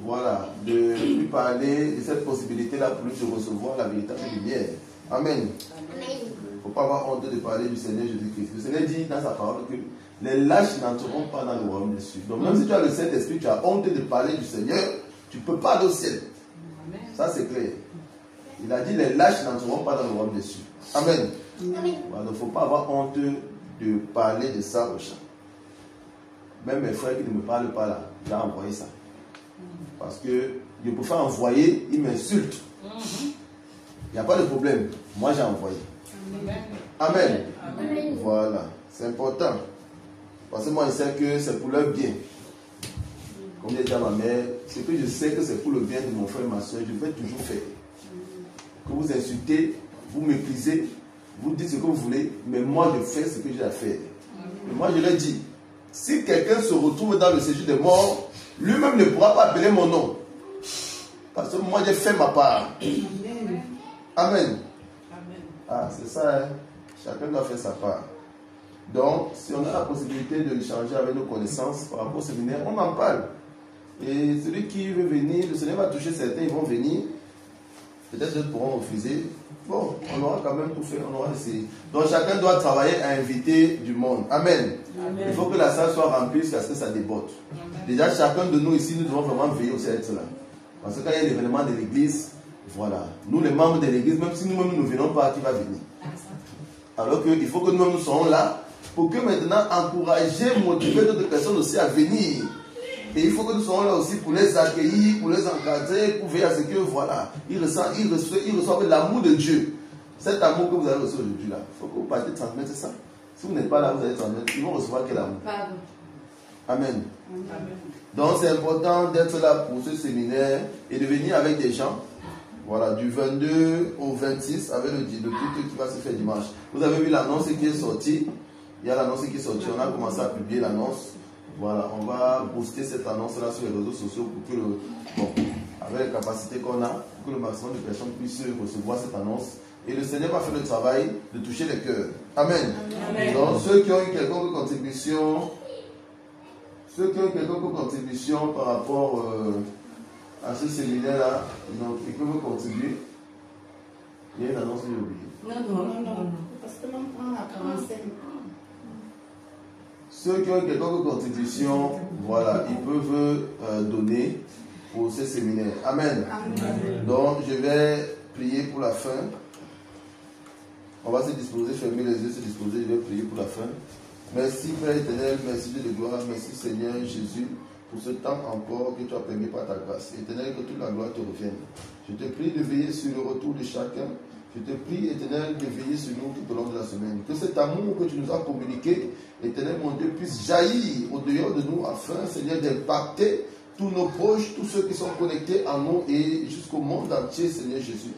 A: voilà, de lui parler de cette possibilité-là pour lui de recevoir la véritable lumière. Amen. Il ne faut pas avoir honte de parler du Seigneur Jésus-Christ. Le Seigneur dit dans sa parole que les lâches n'entreront pas dans le royaume des cieux. Donc même si tu as le Saint-Esprit, tu as honte de parler du Seigneur, tu ne peux pas aller au ciel. Ça c'est clair. Il a dit les lâches n'entreront pas dans le royaume des cieux. Amen. Voilà, donc il ne faut pas avoir honte de parler de ça au champ. Même mes frères qui ne me parlent pas là, j'ai envoyé ça. Parce que je peux faire envoyer, ils m'insultent. Il n'y a pas de problème. Moi j'ai envoyé. Amen. Amen. Voilà, c'est important. Parce que moi je sais que c'est pour leur bien. Comme j'ai dit à ma mère, c'est que je sais que c'est pour le bien de mon frère et ma soeur, je vais toujours faire. Que vous insultez, vous méprisez, vous dites ce que vous voulez, mais moi je fais ce que j'ai à faire. Et moi je leur dis, si quelqu'un se retrouve dans le séjour des morts, lui-même ne pourra pas appeler mon nom. Parce que moi j'ai fait ma part. Amen. Ah, c'est ça, hein? Chacun doit faire sa part. Donc, si on a la possibilité de échanger avec nos connaissances par rapport au séminaire, on en parle. Et celui qui veut venir, le Seigneur va toucher certains, ils vont venir. Peut-être d'autres pourront refuser. Bon, on aura quand même tout fait, on aura essayé. Donc chacun doit travailler à inviter du monde. Amen. Amen. Il faut que la salle soit remplie jusqu'à ce que ça déborde. Déjà, chacun de nous ici, nous devons vraiment veiller aussi à être là. Parce que quand il y a l'événement de l'église, voilà. Nous, les membres de l'église, même si nous-mêmes nous ne venons pas, qui va venir? Alors qu'il faut que nous-mêmes nous soyons là pour que maintenant encourager, motiver d'autres personnes aussi à venir. Et il faut que nous soyons là aussi pour les accueillir, pour les encadrer, pour veiller à ce que, voilà, ils reçoivent l'amour de Dieu. Cet amour que vous avez reçu aujourd'hui là, il faut que vous partiez transmettre ça. Si vous n'êtes pas là, vous allez transmettre. Ils vont recevoir quel amour? Amen. Amen. Donc c'est important d'être là pour ce séminaire et de venir avec des gens. Voilà, du 22 au 26 avec le culte qui va se faire dimanche. Vous avez vu l'annonce qui est sortie. Il y a l'annonce qui est sortie. On a commencé à publier l'annonce. Voilà, on va booster cette annonce-là sur les réseaux sociaux pour que, avec les capacités qu'on a, pour que le maximum de personnes puissent recevoir cette annonce. Et le Seigneur va faire le travail de toucher les cœurs. Amen. Amen. Donc, ceux qui ont une quelconque contribution, par rapport à ce séminaire-là, ils peuvent contribuer. Il y a une annonce que j'ai oubliée.
C: Non. Parce que l'on prend à 45.
A: Ceux qui ont quelconque contribution, voilà, ils peuvent donner pour ce séminaire. Amen. Amen. Donc, je vais prier pour la fin. On va se disposer, fermer les yeux, se disposer, je vais prier pour la fin. Merci Père éternel, merci Dieu de gloire, merci Seigneur Jésus pour ce temps encore que tu as permis par ta grâce. Éternel, que toute la gloire te revienne. Je te prie de veiller sur le retour de chacun. Je te prie, éternel, de veiller sur nous tout au long de la semaine. Que cet amour que tu nous as communiqué, éternel, mon Dieu, puisse jaillir au dehors de nous afin, Seigneur, d'impacter tous nos proches, tous ceux qui sont connectés à nous et jusqu'au monde entier, Seigneur Jésus.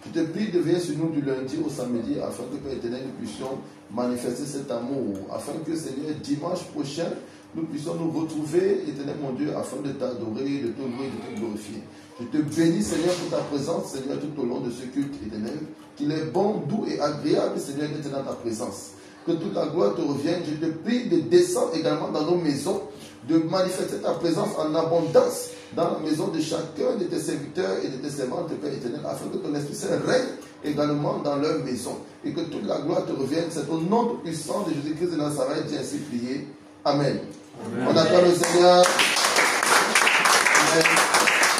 A: Je te prie de veiller sur nous du lundi au samedi afin que, Père éternel, nous puissions manifester cet amour. Afin que, Seigneur, dimanche prochain, nous puissions nous retrouver, éternel, mon Dieu, afin de t'adorer, de te louer, de te glorifier. Je te bénis, Seigneur, pour ta présence, Seigneur, tout au long de ce culte, éternel. Qu'il est bon, doux et agréable, Seigneur, d'être dans ta présence. Que toute la gloire te revienne. Je te prie de descendre également dans nos maisons, de manifester ta présence en abondance dans la maison de chacun de tes serviteurs et de tes servantes, Père éternel, afin que ton Esprit Saint règne également dans leur maison. Et que toute la gloire te revienne. C'est au nom puissant de Jésus-Christ de Nazareth, j'ai ainsi prié. Amen. Amen. On attend le Seigneur.